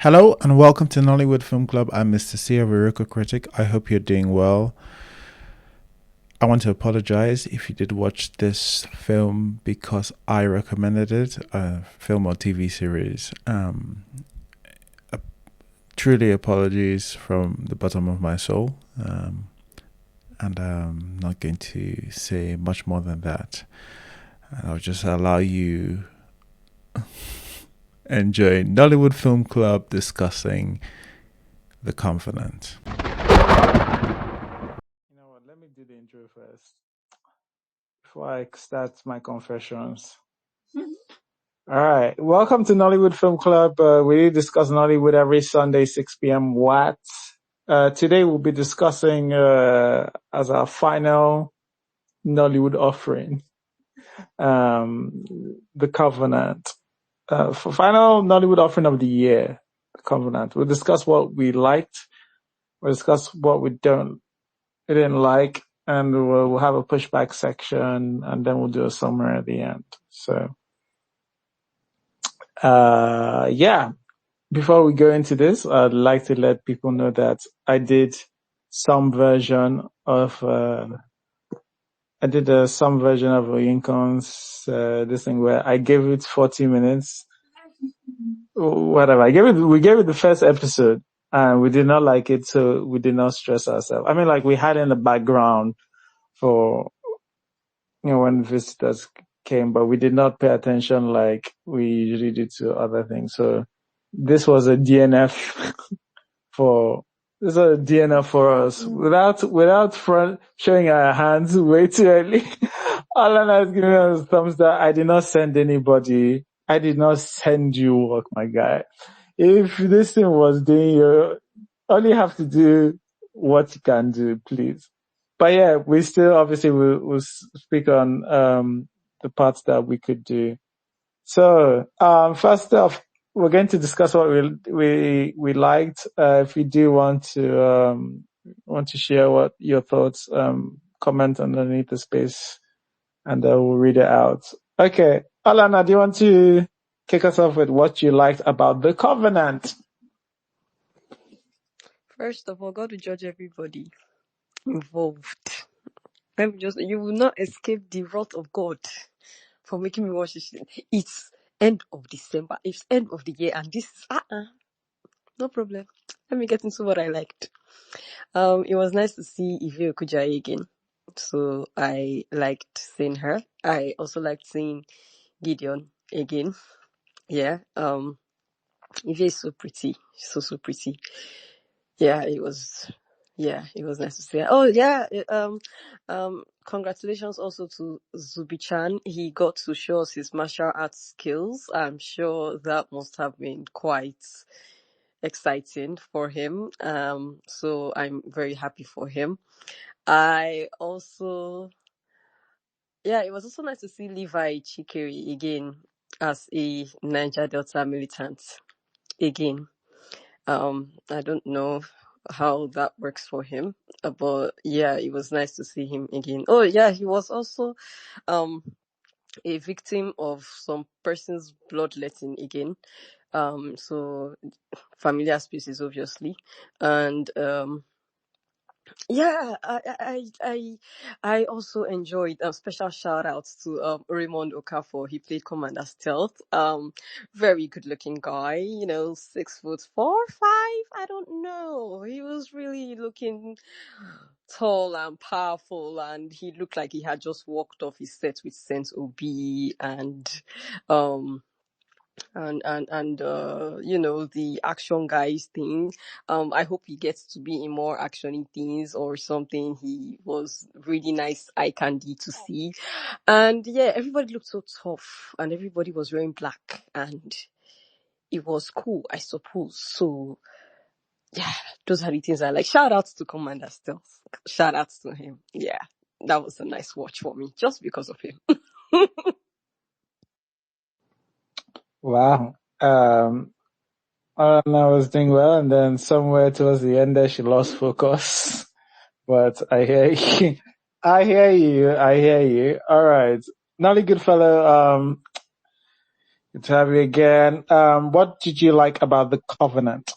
Hello and welcome to Nollywood Film Club. I'm Mr. C, a lyrical critic. I hope you're doing well. I want to apologize if you did watch this film because I recommended it, a film or TV series. Truly apologies from the bottom of my soul. And I'm not going to say much more than that. I'll just allow you enjoy Nollywood Film Club discussing The Covenant. You know what? Let me do the intro first before I start my confessions. All right. Welcome to Nollywood Film Club. We discuss Nollywood every Sunday, 6 p.m. What? Today we'll be discussing as our final Nollywood offering, The Covenant. For final Nollywood offering of the year, The Covenant. We'll discuss what we liked. We'll discuss what we didn't like, and we'll have a pushback section, and then we'll do a summary at the end. So, yeah. Before we go into this, I'd like to let people know that I did some version of Lincoln's this thing where I gave it 40 minutes. Whatever. We gave it the first episode and we did not like it, so we did not stress ourselves. I mean, like, we had in the background for, when visitors came, but we did not pay attention like we usually do to other things. So this was a DNF for us without showing our hands way too early. Alana is giving us thumbs up. I did not send anybody. I did not send you work, my guy. If this thing was doing, you only have to do what you can do, please. But yeah, we still obviously will speak on the parts that we could do. So first off, we're going to discuss what we liked. If you do want to share what your thoughts, comment underneath the space, and we'll read it out. Okay, Alana, do you want to kick us off with what you liked about The Covenant? First of all, God will judge everybody involved. You will not escape the wrath of God for making me watch this. It's end of December. It's end of the year, and this is no problem. Let me get into what I liked. It was nice to see Ivy Okujai again. So I liked seeing her. I also liked seeing Gideon again. Yeah. Ivy is so pretty. So pretty. Yeah, it was nice to see her. Oh yeah. Congratulations also to Zubi-chan. He got to show us his martial arts skills. I'm sure that must have been quite exciting for him. So I'm very happy for him. It was also nice to see Levi Chikere again as a Niger Delta militant again. I don't know how that works for him, but yeah, it was nice to see him again. Oh yeah, he was also a victim of some person's bloodletting again. So familiar species obviously, and yeah, I also enjoyed special shout outs to Raymond Okafor. He played Commander Stealth. Very good looking guy, 6'4", 5. I don't know. He was really looking tall and powerful, and he looked like he had just walked off his set with Sense OB and the action guys thing. I hope he gets to be in more actiony things or something. He was really nice eye candy to see, and yeah, everybody looked so tough and everybody was wearing black and it was cool, I suppose. So yeah, those are the things I like. Shout outs to Commander Stealth. Shout outs to him. Yeah, that was a nice watch for me just because of him. Wow. Alana was doing well, and then somewhere towards the end there, she lost focus. But I hear you. I hear you. All right. Nolly Goodfellow, Good to have you again. What did you like about the Covenant?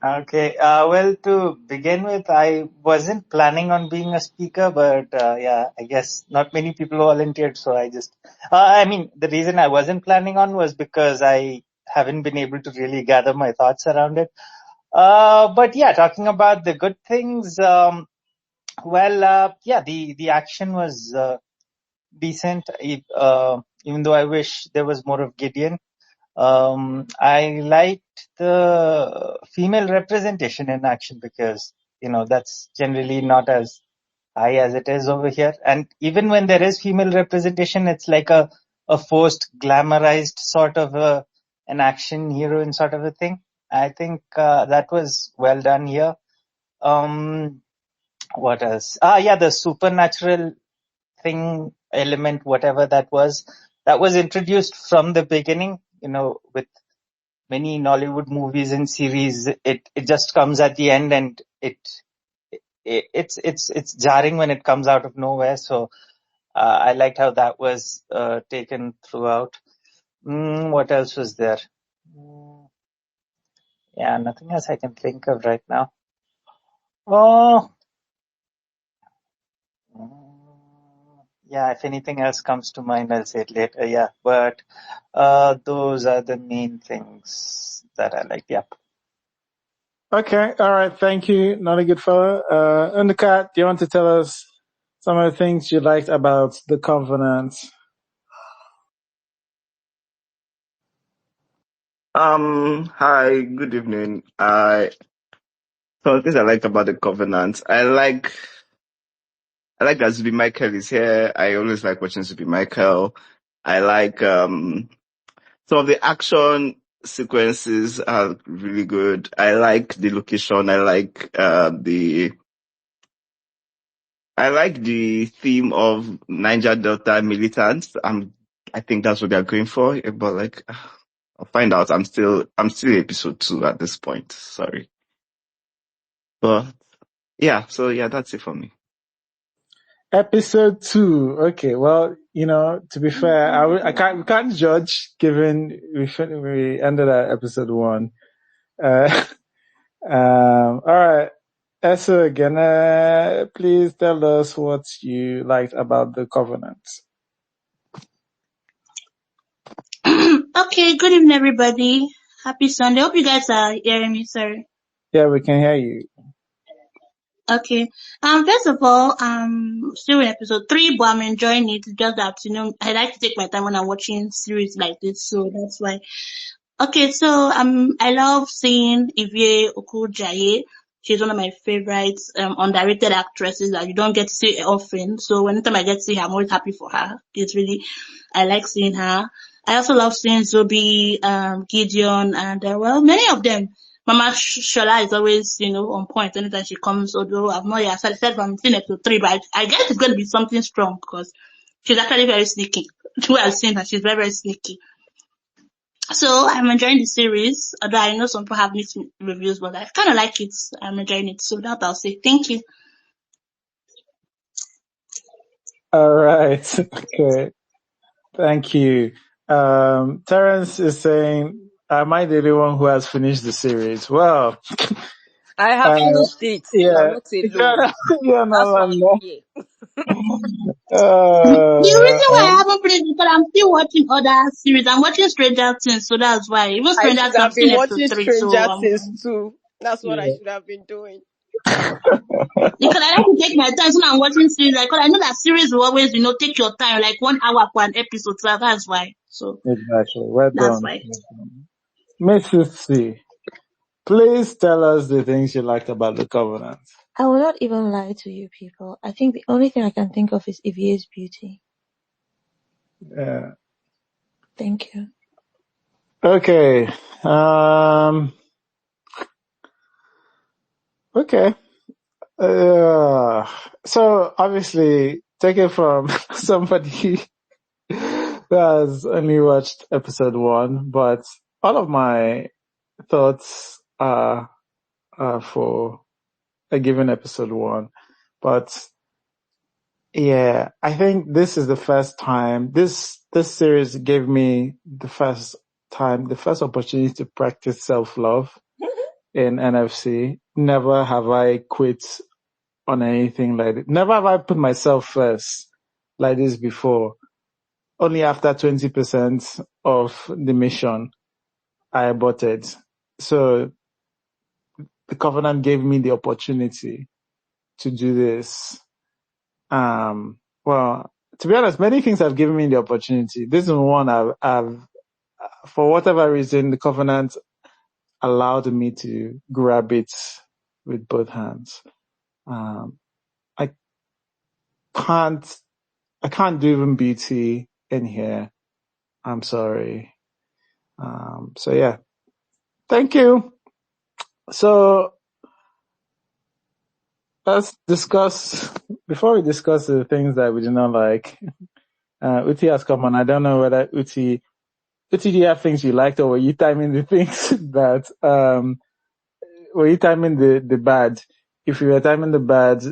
Okay. Well, to begin with, I wasn't planning on being a speaker, but yeah, I guess not many people volunteered, so I just. I mean, the reason I wasn't planning on was because I haven't been able to really gather my thoughts around it. But yeah, talking about the good things. Yeah, the action was decent. Even though I wish there was more of Gideon. I liked the female representation in action because, that's generally not as high as it is over here. And even when there is female representation, it's like a forced, glamorized sort of an action heroine sort of a thing. I think that was well done here. Um, what else? Yeah, the supernatural thing, element, whatever that was introduced from the beginning, with many Nollywood movies and series, it just comes at the end, and it's jarring when it comes out of nowhere. So I liked how that was taken throughout. What else was there? Mm, yeah, nothing else I can think of right now. Oh, yeah. If anything else comes to mind, I'll say it later. Yeah, but those are the main things that I like. Yeah. Okay, all right. Thank you. Not a good fella. Undercut, do you want to tell us some of the things you liked about the Covenant? Hi, good evening. Some of the things I like about the Covenant. I like that Zubi Michael is here. I always like watching Zubi Michael. I like, some of the action sequences are really good. I like the location. I like the theme of Niger Delta militants. I think that's what they're going for. But I'll find out. I'm still episode 2 at this point. Sorry. But yeah, so yeah, that's it for me. Episode 2. Okay, well, to be fair, we can't judge given we ended at episode 1. All right. Esther, again, please tell us what you liked about the Covenant. Okay, good evening, everybody. Happy Sunday. Hope you guys are hearing me, sorry. Yeah, we can hear you. Okay. First of all, still in episode 3, but I'm enjoying it. Just that, I like to take my time when I'm watching series like this, so that's why. Okay, so I love seeing Ivie Okonkwo. She's one of my favorite underrated actresses that you don't get to see often. So anytime I get to see her, I'm always happy for her. I like seeing her. I also love seeing Zobi, Gideon, and many of them. Mama Shola is always, on point anytime she comes. Although I've not yet said from seeing episode 3, but I guess it's going to be something strong because she's actually very sneaky. The way I've seen her, she's very, very sneaky. So I'm enjoying the series, although I know some people have mixed reviews, but I kind of like it. I'm enjoying it. So that I'll say thank you. All right. Okay. Thank you. Terence is saying, am I the only one who has finished the series? Well, I have finished it. You are yeah, not alone. yeah, That's why I'm no. here. The reason why I haven't finished is because I'm still watching other series. I'm watching Stranger Things, so that's why. Even I Stranger should Things, I'm have still been in episode watching 3, so Stranger Things too. That's what I Yeah. should have been doing. because I like to take my time. So when I'm watching series, because I know that series will always, take your time, like 1 hour for an episode. So that's why. So Exactly. Well that's done. why. Mrs. C, please tell us the things you liked about the Covenant. I will not even lie to you people. I think the only thing I can think of is Evie's beauty. Yeah. Thank you. Okay. Okay. So obviously, take it from somebody who has only watched episode 1, but all of my thoughts are for a given episode 1. But Yeah, I think this is the first time this series gave me the first opportunity to practice self-love in NFC. Never have I quit on anything like it. Never have I put myself first like this before. Only after 20% of the mission I aborted. So the covenant gave me the opportunity to do this. Well, to be honest, many things have given me the opportunity. This is one I've for whatever reason, the covenant allowed me to grab it with both hands. I can't, I can't do even beauty in here. I'm sorry. So yeah, thank you. So let's discuss, before we discuss the things that we do not like, Uti has come on. I don't know whether Uti, do you have things you liked, or were you timing the things that, were you timing the bad? If you were timing the bad,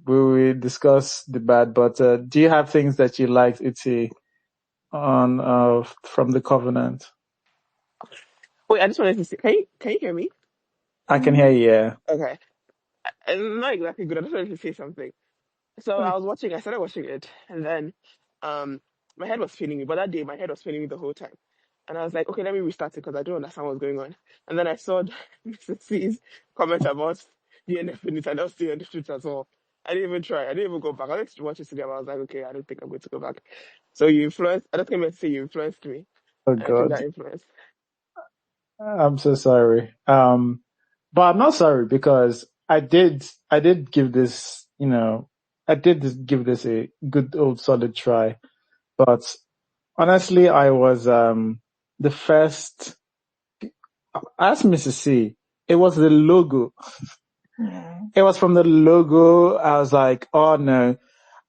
we will discuss the bad, but, do you have things that you liked, Uti, from the covenant? Wait, I just wanted to say, can you hear me? I can hear you, yeah. Okay. I'm not exactly good. I just wanted to say something. So I started watching it, and then um my head was spinning me, but that day my head was spinning me the whole time. And I was like, okay, let me restart it because I don't understand what's going on. And then I saw Mr. C's comment about the NF in it, and I was still in the streets as well. I didn't even try. I didn't even go back. I went to watch it today, but I was like, okay, I don't think I'm going to go back. So you influenced, I just came to say you influenced me. Oh And I took God. that influence. I'm so sorry. But I'm not sorry because I did give this, give this a good old solid try. But honestly, I was, the first, ask Mrs. C, it was the logo. It was from the logo. I was like, oh no.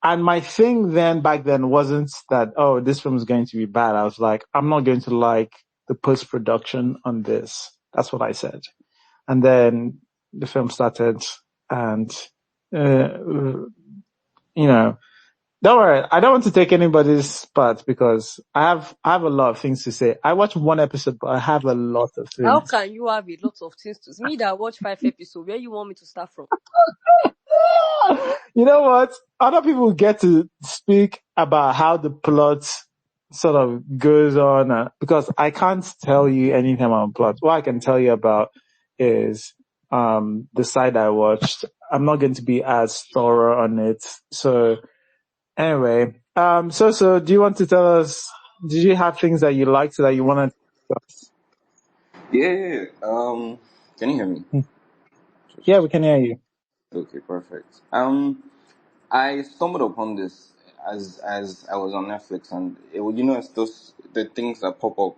And my thing back then wasn't that, oh, this film is going to be bad. I was like, I'm not going to like the post-production on this. That's what I said. And then the film started, and, don't worry. I don't want to take anybody's part because I have a lot of things to say. I watched one episode, but I have a lot of How things. can you have a lot of things to me that watch 5 episodes? Where you want me to start from? You know what? Other people get to speak about how the plot sort of goes on, because I can't tell you anything about plot. What I can tell you about is the side I watched. I'm not going to be as thorough on it. So anyway, so do you want to tell us? Did you have things that you liked that you wanted to discuss? Yeah. Can you hear me? Yeah, Just we can hear you. okay, perfect. I stumbled upon this as I was on Netflix, and it's those the things that pop up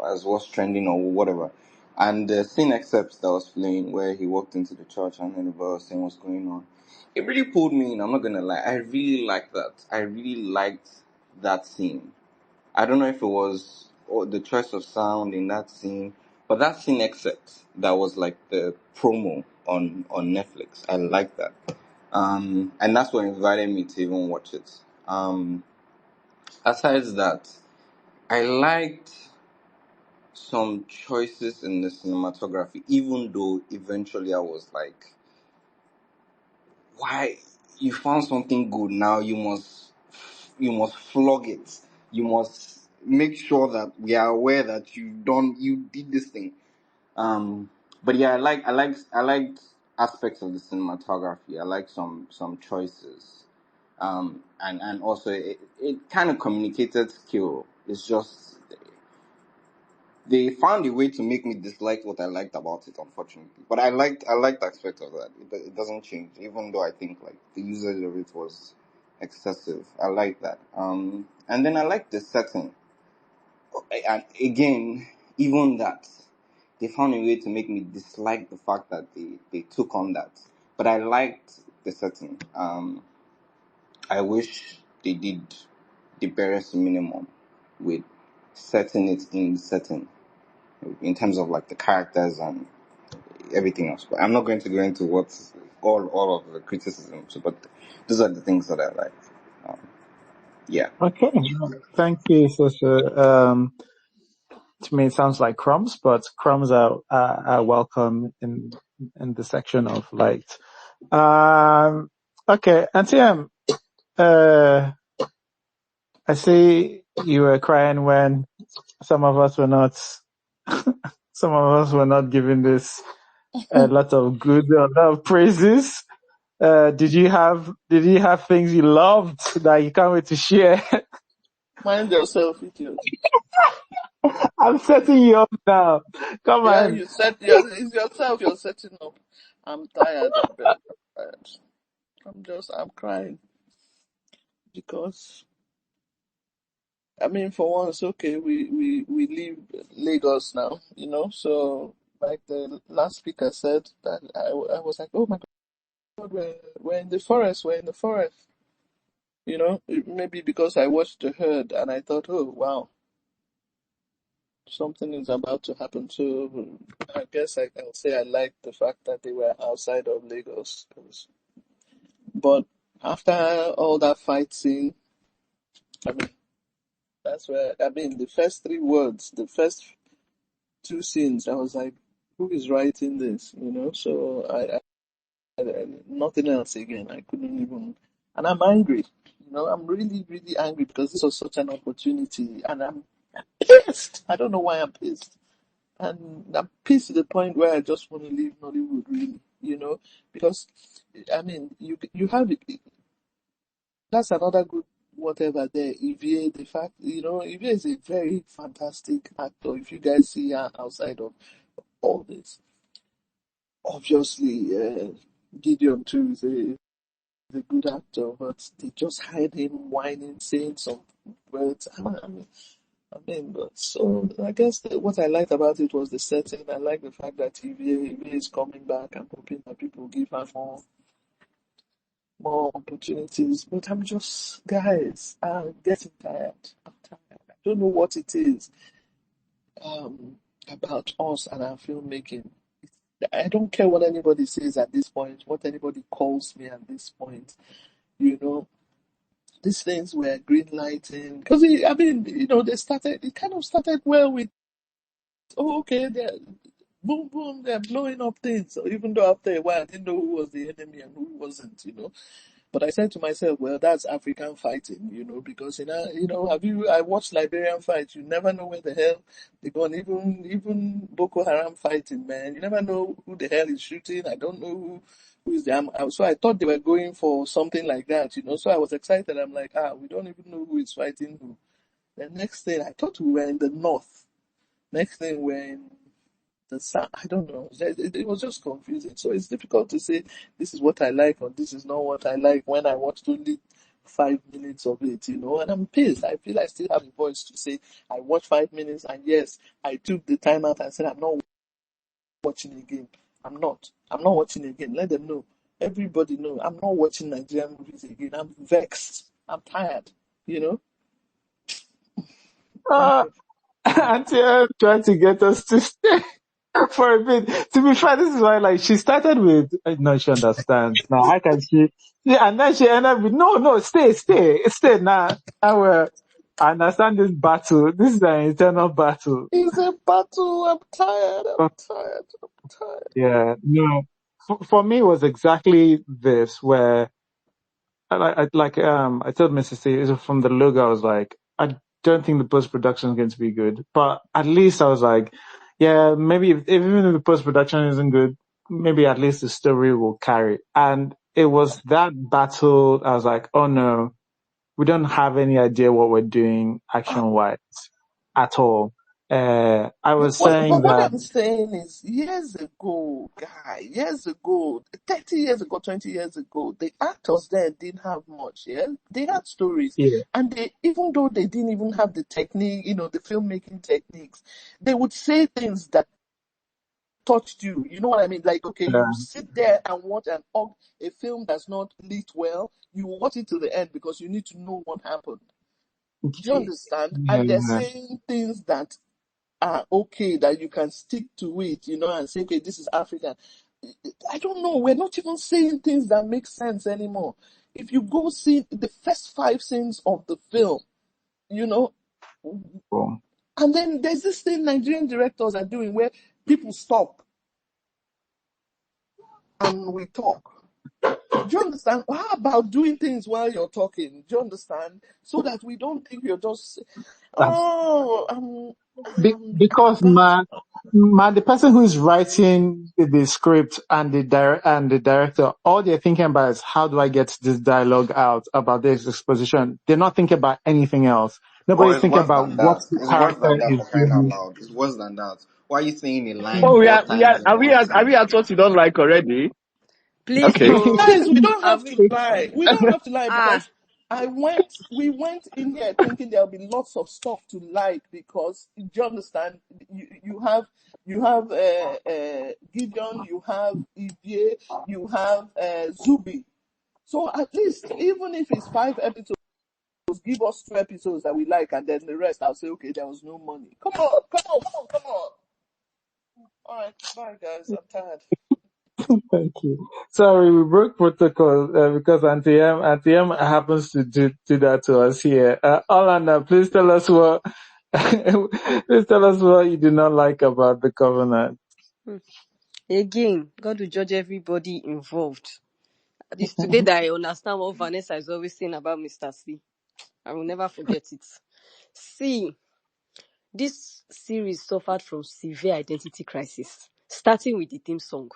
as what's trending or whatever. And the scene excerpts that was playing where he walked into the church and then the brother was saying what's going on. It really pulled me in. I'm not gonna lie. I really liked that. I really liked that scene. I don't know if it was the choice of sound in that scene, but that scene excerpt that was like the promo on Netflix. I like that. And that's what invited me to even watch it. Aside that, I liked some choices in the cinematography, even though eventually I was like, why you found something good, now you must flog it. You must make sure that we are aware that you did this thing. But yeah, I liked aspects of the cinematography. I like some choices. And also it kind of communicated skill. It's just they found a way to make me dislike what I liked about it, unfortunately. But I liked aspects of that. It doesn't change, even though I think like the usage of it was excessive. I like that. And then I like the setting. And again, even that, they found a way to make me dislike the fact that they took on that. But I liked the setting. I wish they did the barest minimum with setting it in the setting in terms of like the characters and everything else. But I'm not going to go into what all of the criticism. So, but those are the things that I like. Yeah. Okay. Thank you, sister. To me, it sounds like crumbs, but crumbs are welcome in the section of light. Okay. Auntie, I see you were crying when some of us were not, some of us were not giving this a lot of a lot of praises. Did you have things you loved that you can't wait to share? Mind yourself, idiot. I'm setting you up now. Come Yeah, on. you set it's yourself you're setting up. I'm tired, I beg. I'm tired. I'm crying because for once, okay, we leave Lagos now, so like the last speaker said that I was like, oh my God, we're in the forest, maybe because I watched the herd and I thought, oh wow, something is about to happen. So I guess I'll say I like the fact that they were outside of Lagos. But after all that fight scene, I mean, that's where, the first 3 words, the first 2 scenes, I was like, who is writing this? So nothing else again. I couldn't even, and I'm angry. I'm really, really angry because this was such an opportunity and I'm pissed. I don't know why I'm pissed. And I'm pissed to the point where I just want to leave Nollywood, really, because, you have it. That's another good whatever there. Evie, the fact, Evie is a very fantastic actor. If you guys see her outside of all this, obviously, Gideon too is a good actor, but they just hide him whining, saying some words. But so I guess what I liked about it was the setting. I like the fact that Evie is coming back. I'm hoping that people give her more opportunities. But I'm just, guys, I'm getting tired. I'm tired. I don't know what it is about us and our filmmaking. I don't care what anybody says at this point, what anybody calls me at this point. These things were green lighting. Because, it kind of started well with, oh, okay, they're boom, boom, they're blowing up things. So even though after a while I didn't know who was the enemy and who wasn't. But I said to myself, well, that's African fighting, because I watched Liberian fights. You never know where the hell they're going. Even Boko Haram fighting, man. You never know who the hell is shooting. I don't know who is the. So I thought they were going for something like that, So I was excited. I'm like, we don't even know who is fighting who. The next thing, I thought we were in the north. Next thing, we're in the sound. I don't know. It was just confusing. So it's difficult to say this is what I like or this is not what I like when I watched only 5 minutes of it, and I'm pissed. I feel I still have a voice to say I watched 5 minutes and yes, I took the time out and said I'm not watching again. I'm not watching again. Let them know. Everybody know I'm not watching Nigerian movies again. I'm vexed. I'm tired, Uh, Anyway. Auntie tried to get us to stay for a bit. To be fair, this is why, like, she started with, no, she understands. Now, how can she, yeah, and then she ended up with, no, stay now. I understand this battle. This is an eternal battle. It's a battle. I'm tired. But, I'm tired. yeah, no. For me, it was exactly this, where I told Mrs. C from the logo, I was like, I don't think the post production is going to be good, but at least I was like, yeah, maybe even if the post production isn't good, maybe at least the story will carry. And it was that battle. I was like, oh no, we don't have any idea what we're doing action wise at all. I was saying What that, I'm saying is, years ago, 30 years ago, 20 years ago, the actors there didn't have much, yeah? They had stories. yeah, And even though they didn't even have the technique, the filmmaking techniques, they would say things that touched you. You know what I mean? Like, okay, you sit there and watch a film that's not lit well, you watch it to the end because you need to know what happened. Do you understand? And they're yeah, saying things that are okay, that you can stick to it, and say, okay, this is African. I don't know. We're not even saying things that make sense anymore. If you go see the first 5 scenes of the film, you know, and then there's this thing Nigerian directors are doing where people stop and we talk. Do you understand? How about doing things while you're talking? Do you understand? So that we don't think you're just, Because the person who is writing the script and the director, all they're thinking about is how do I get this dialogue out about this exposition. They're not thinking about anything else. Or Nobody's it's thinking worse about than what that. the It's worse character than that, is for crying out doing. loud. It's worse than that. Why are you saying a line Oh, 4 times in one are we scene? at what you don't like already? Please, Okay. no. guys, we don't Are have we? to lie. We don't have to lie Ah, because we went in here thinking there'll be lots of stuff to like because, do you understand? You have Gideon, you have Ivie, you have Zubi. So at least, even if it's 5 episodes, give us 2 episodes that we like, and then the rest I'll say, okay, there was no money. Come on. All right, bye guys. I'm tired. Thank you. Sorry, we broke protocol because Auntie M happens to do that to us here. Orlando, please tell us what you do not like about the covenant. again, God will judge everybody involved. It's today that I understand what Vanessa is always saying about Mr. C. I will never forget it. See, this series suffered from severe identity crisis, starting with the theme song.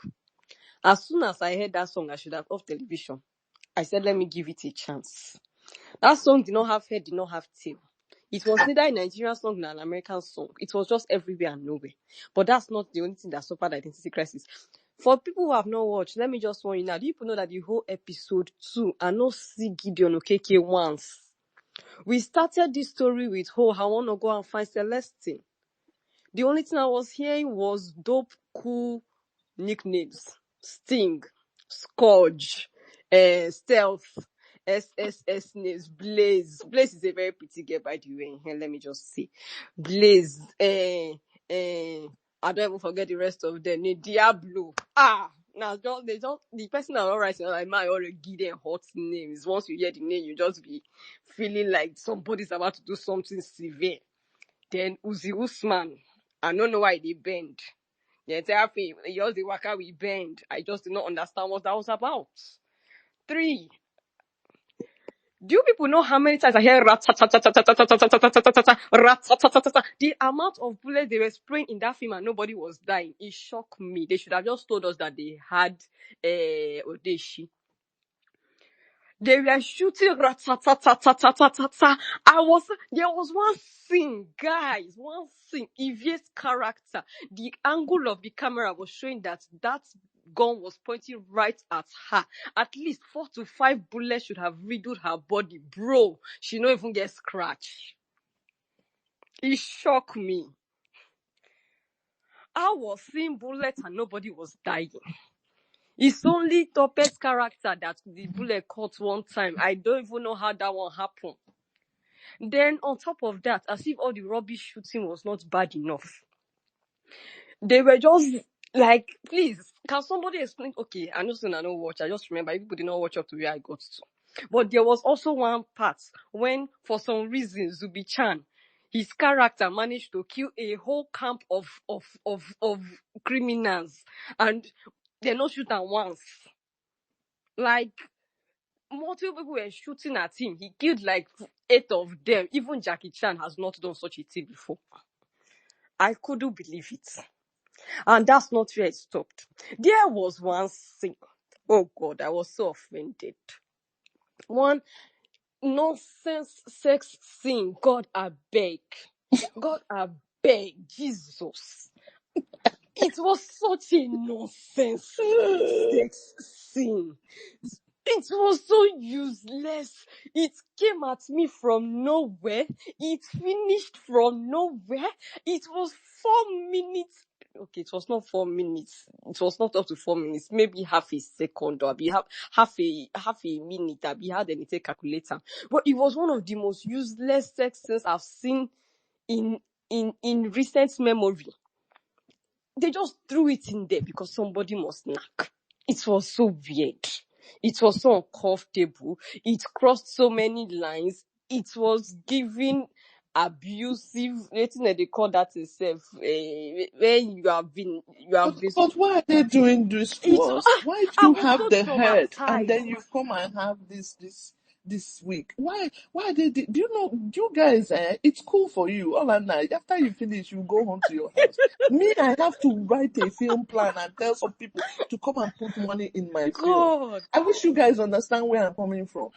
As soon as I heard that song, I should have off television. I said, let me give it a chance. That song did not have head, did not have tail. It was neither a Nigerian song nor an American song. It was just everywhere and nowhere. But that's not the only thing that suffered identity crisis. For people who have not watched, let me just warn you now. Do people know that the whole episode 2 and not see Gideon Okeke once? We started this story with, I want to go and find Celestine. The only thing I was hearing was dope, cool nicknames. Sting, Scourge, Stealth, SSS names, Blaze. Blaze is a very pretty girl, by the way. Let me just say. Blaze, I don't even forget the rest of them. Diablo. Now the person that writes like my already give them hot names. Once you hear the name, you just be feeling like somebody's about to do something severe. Then Uzi Usman. I don't know why they bend. The entire film, just the waka we bend. I just did not understand what that was about. 3. Do you people know how many times I hear rat-ta-ta-ta-ta-ta-ta-ta-ta-ta-ta-ta-ta, rat-ta-ta-ta-ta-ta? The amount of bullets they were spraying in that film and nobody was dying. It shocked me. They should have just told us that they had Odeshi. They were shooting rat-ta-ta-ta-ta-ta-ta-ta. There was one scene, guys, Ivie's character. The angle of the camera was showing that gun was pointing right at her. At least 4 to 5 bullets should have riddled her body. Bro, she don't even get scratched. It shocked me. I was seeing bullets and nobody was dying. It's only Topet's character that the bullet caught one time. I don't even know how that one happened. Then on top of that, as if all the rubbish shooting was not bad enough, they were just like, please, can somebody explain? Okay, I know I don't watch. I just remember people did not watch up to where I got to. But there was also one part when, for some reason, Zubi-chan, his character managed to kill a whole camp of criminals, and they not shoot at once. Like, multiple people were shooting at him. He killed like 8 of them. Even Jackie Chan has not done such a thing before. I couldn't believe it. And that's not where it stopped. There was one scene. Oh God, I was so offended. One nonsense sex scene. God, I beg. Jesus. It was such a nonsense sex scene. It was so useless. It came at me from nowhere. It finished from nowhere. It was 4 minutes. Okay, it was not 4 minutes. It was not up to 4 minutes. Maybe half a second or half a minute. I had a calculator. But it was one of the most useless sex scenes I've seen in recent memory. they just threw it in there because somebody must knack. It was so weird. It was so uncomfortable. It crossed so many lines. It was giving abusive. They call that itself. Where you have been. But why are they doing this to It's us? Why do I you was have so the head and traumatized. then you come and have this week? Why are they? Do you know? You guys, it's cool for you. All at night after you finish, you go home to your house. Me, I have to write a film plan and tell some people to come and put money in my film. God. I wish you guys understand where I'm coming from.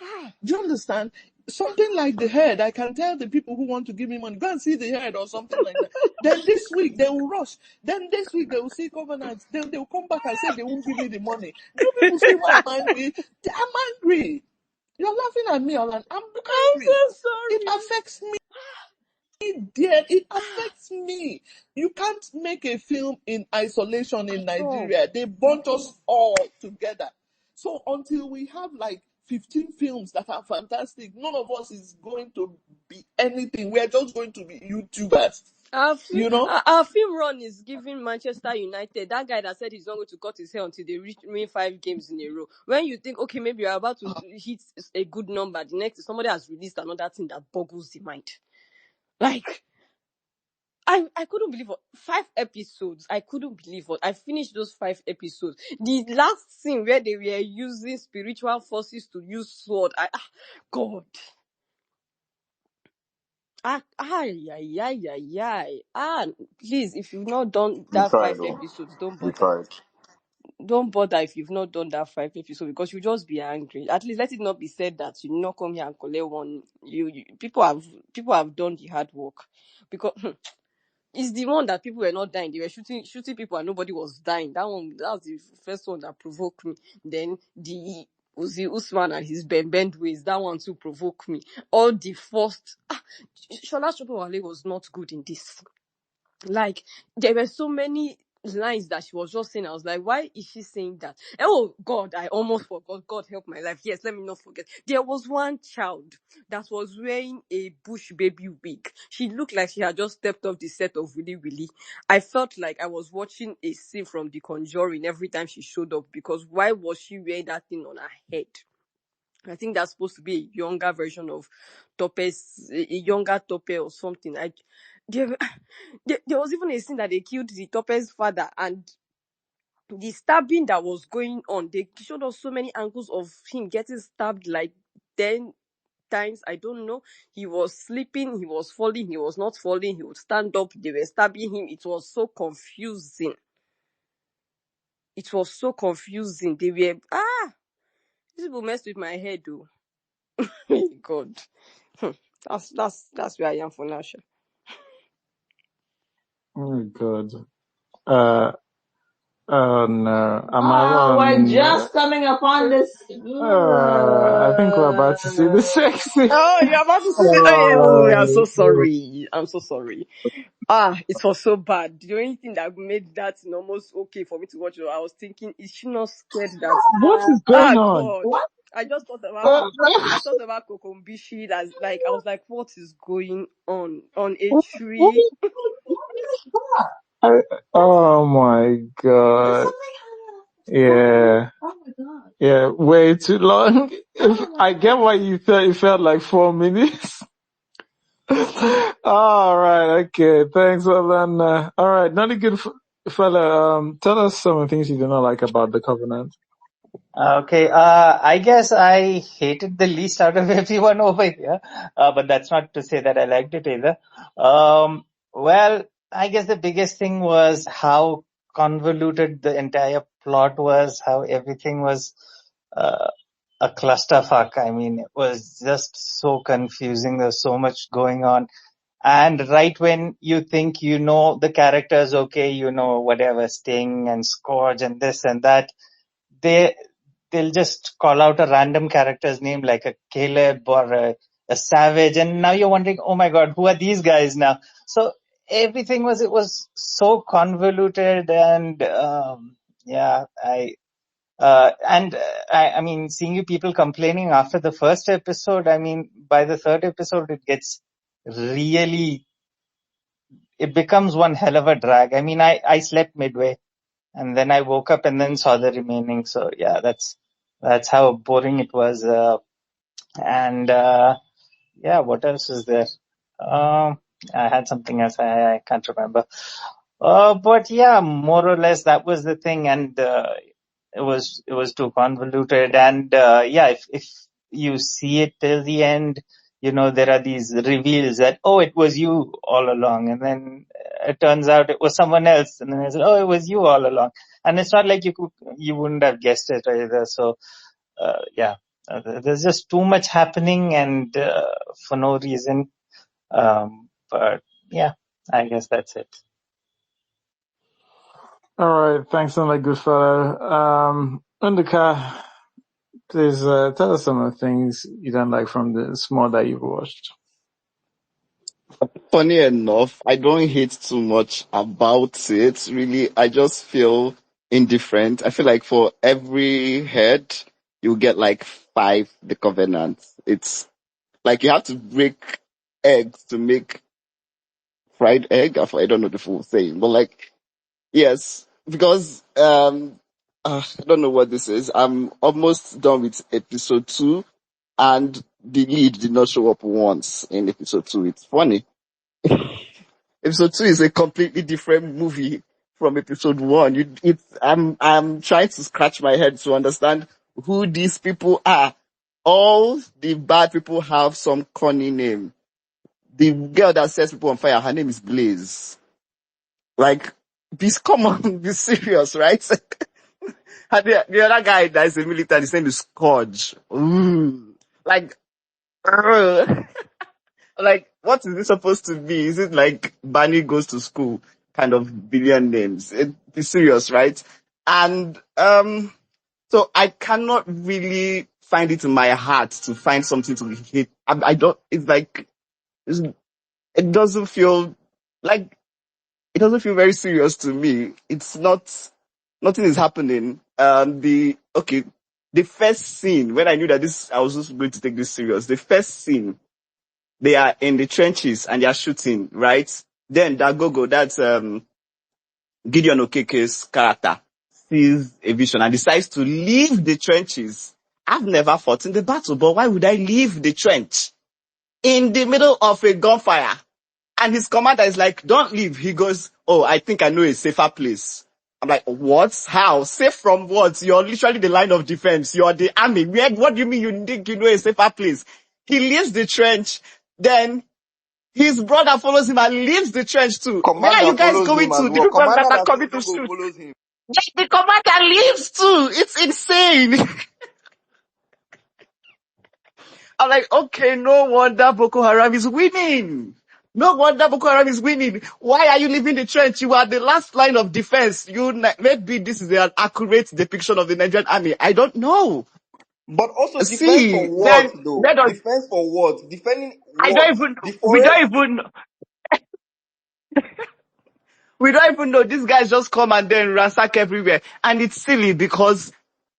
Do you understand? Something like the head, I can tell the people who want to give me money, go and see the head or something like that. Then this week they will rush. Then this week they will see covenants. Then they will come back and say they won't give me the money. Do you people see why I'm angry? I'm angry. You're laughing at me, Alan. I'm I'm angry. so It sorry. affects me. Dear, it affects me. You can't make a film in isolation in Nigeria. They bunch us all together. So until we have like 15 films that are fantastic, none of us is going to be anything. We're just going to be YouTubers. You know? Our film run is giving Manchester United, that guy that said he's not going to cut his hair until they win 5 games in a row. When you think, okay, maybe you're about to hit a good number, the next somebody has released another thing that boggles the mind. Like, I couldn't believe it. 5 episodes. I couldn't believe it. I finished those 5 episodes. The last scene where they were using spiritual forces to use sword. God. Please, if you've not done We that 5 tried, though. episodes, don't We bother. tried. Don't bother if you've not done that 5 episodes, because you just be angry. At least let it not be said that you not come here and collect one. People have done the hard work, because it's the one that people were not dying. They were shooting people and nobody was dying. That was the first one that provoked me. Then the Uzi Usman and his bend ways, that one too provoked me. All the first Shola Shobowale was not good in this. Like, there were so many lines that she was just saying. I was like, why is she saying that? Oh God, I almost forgot. God help my life. Yes, let me not forget. There was one child that was wearing a bush baby wig. She looked like she had just stepped off the set of Willy Willy. I felt like I was watching a scene from The Conjuring every time she showed up, because why was she wearing that thing on her head? I think that's supposed to be a younger version of Tope's, a younger Tope or something. There was even a scene that they killed the Tope's father, and the stabbing that was going on, they showed us so many angles of him getting stabbed like 10 times. I don't know. He was sleeping, he was falling, he was not falling, he would stand up, they were stabbing him. It was so confusing. They were, these people messed with my head, though. God. That's where I am for now, sure. Oh God. Oh no. We're just coming upon this. I think we're about to see the sexy. Oh, you're about to see. Oh, I'm so sorry. It was so bad. The only thing that made that almost okay for me to watch it, I was thinking, is she not scared that? What is going on? God. What? I just thought about Kokombishi. That's like, I was like, what is going on a tree? Oh my God. Yeah. Oh my God. Yeah, way too long. I get why you thought it felt like 4 minutes. All right, okay. Thanks, Alana. All right, not a good fella. Tell us some of the things you do not like about the Covenant. Okay, I guess I hated the least out of everyone over here, but that's not to say that I liked it either. Well, I guess the biggest thing was how convoluted the entire plot was, how everything was a clusterfuck. I mean, it was just so confusing. There's so much going on. And right when you think you know the characters, okay, you know, whatever, Sting and Scourge and this and that, they'll just call out a random character's name like a Caleb or a Savage, and now you're wondering, oh my God, who are these guys now? So everything was so convoluted, and I mean, seeing you people complaining after the first episode, I mean, by the third episode, it gets really it becomes one hell of a drag. I mean, I slept midway and then I woke up and then saw the remaining. So yeah, that's how boring it was. And yeah, what else is there? I had something else. I can't remember. But yeah, more or less that was the thing, and it was too convoluted. And yeah, if you see it till the end, there are these reveals that, oh, it was you all along, and then it turns out it was someone else, and then it's, oh, it was you all along, and it's not like you wouldn't have guessed it either. So yeah, there's just too much happening, and for no reason. But yeah, I guess that's it. All right. Thanks, my good fellow. Undaka, please tell us some of the things you don't like from the small that you've watched. Funny enough, I don't hate too much about it. Really, I just feel indifferent. I feel like for every head, you get like 5 The Covenant. It's like you have to break eggs to make fried egg. I don't know the full saying, but like, yes, because I don't know what this is. I'm almost done with episode 2, and the lead did not show up once in episode 2. It's funny. Episode 2 is a completely different movie from episode 1. I'm trying to scratch my head to understand who these people are. All the bad people have some corny name. The girl that sets people on fire, her name is Blaze. Like, come on, be serious, right? And the other guy that is a militant, his name is Scourge. Ooh. Like, like, what is this supposed to be? Is it like Barney Goes to School kind of billion names? Be serious, right? And so I cannot really find it in my heart to find something to hate. I don't. It's like it doesn't feel like it doesn't feel very serious to me. It's not. Nothing is happening. The first scene when I knew that I was just going to take this serious. The first scene, they are in the trenches and they are shooting, right? Then Dagogo, that's Gideon Okeke's character, sees a vision and decides to leave the trenches. I've never fought in the battle, but why would I leave the trench in the middle of a gunfire? And his commander is like, don't leave. He goes, oh, I think I know a safer place. I'm like, what? How? Safe from what? You're literally the line of defense. You're the army. What do you mean you think you know a safer place? He leaves the trench. Then his brother follows him and leaves the trench too. Where are Commander you guys follows going him as to? The well. people that Commander are that coming says to no go shoot. follows him. The commander leaves too. It's insane. I'm like, okay, no wonder Boko Haram is winning. No wonder Boko Haram is winning. Why are you leaving the trench? You are the last line of defense. Maybe this is an accurate depiction of the Nigerian army. I don't know. But also defense for See, what then though? let us. Defense for what? Defending I what? don't even know. The forest? We don't even know. These guys just come and then ransack everywhere, and it's silly because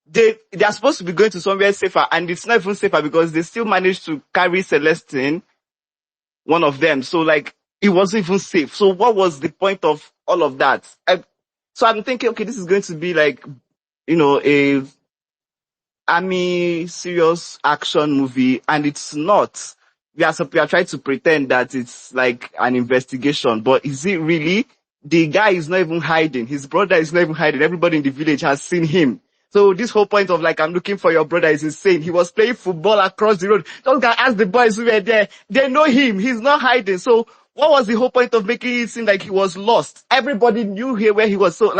they are supposed to be going to somewhere safer, and it's not even safer because they still managed to carry Celestine, one of them. So like it wasn't even safe. So what was the point of all of that? So I'm thinking, okay, this is going to be like, a army serious action movie, and it's not. We are trying to pretend that it's like an investigation, but is it really? The guy is not even hiding. His brother is not even hiding. Everybody in the village has seen him. So this whole point of like, I'm looking for your brother is insane. He was playing football across the road. Just gotta ask the boys who were there. They know him. He's not hiding. So what was the whole point of making it seem like he was lost? Everybody knew here where he was. So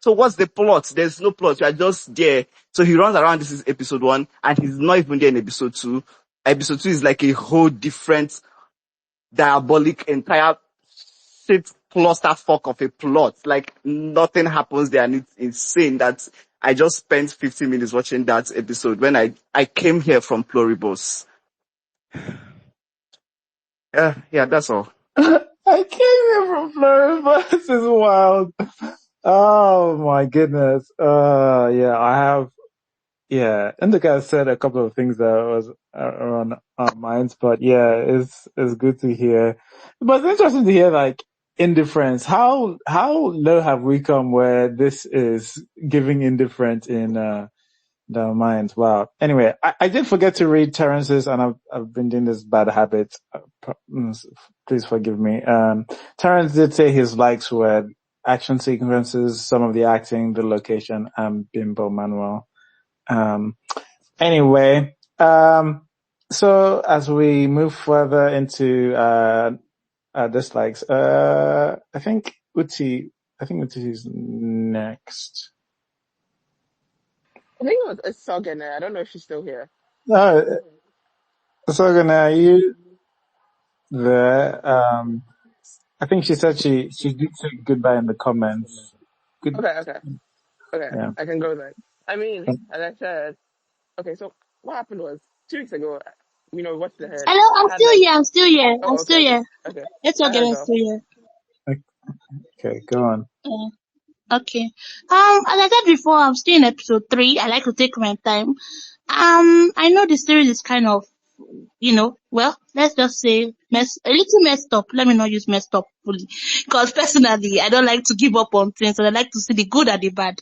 so what's the plot? There's no plot. You are just there. So he runs around. This is episode 1, and he's not even there in episode 2. Episode 2 is like a whole different, diabolic, entire shit clusterfuck of a plot. Like nothing happens there, and it's insane that I just spent 15 minutes watching that episode when I came here from Pluribus. Yeah, that's all. I came here from Florida. This is wild. Oh my goodness. Yeah, I have. Yeah, Indica said a couple of things that was on our minds, but yeah, it's good to hear. But it's interesting to hear like indifference. How low have we come where this is giving indifference in the mind? Wow. Anyway, I did forget to read Terence's, and I've been doing this bad habit. Please forgive me. Terence did say his likes were action sequences, some of the acting, the location, and Bimbo Manuel. Anyway, so as we move further into dislikes, I think Uti is next. I think it was Sogene. I don't know if she's still here. So are you there? I think she said she did say goodbye in the comments. Good. Okay. Yeah. I can go then. I mean, as I said, okay, so what happened was 2 weeks ago, we watched The Herd. Hello, I I'm had still like, here. I'm still here. I'm oh, still okay. here. It's Let her okay. I'm go. still here. Okay, go on. Okay. As I said before, I'm still in episode 3. I like to take my time. I know the series is kind of, well, let's just say a little messed up. Let me not use messed up fully, because personally, I don't like to give up on things, and I like to see the good and the bad.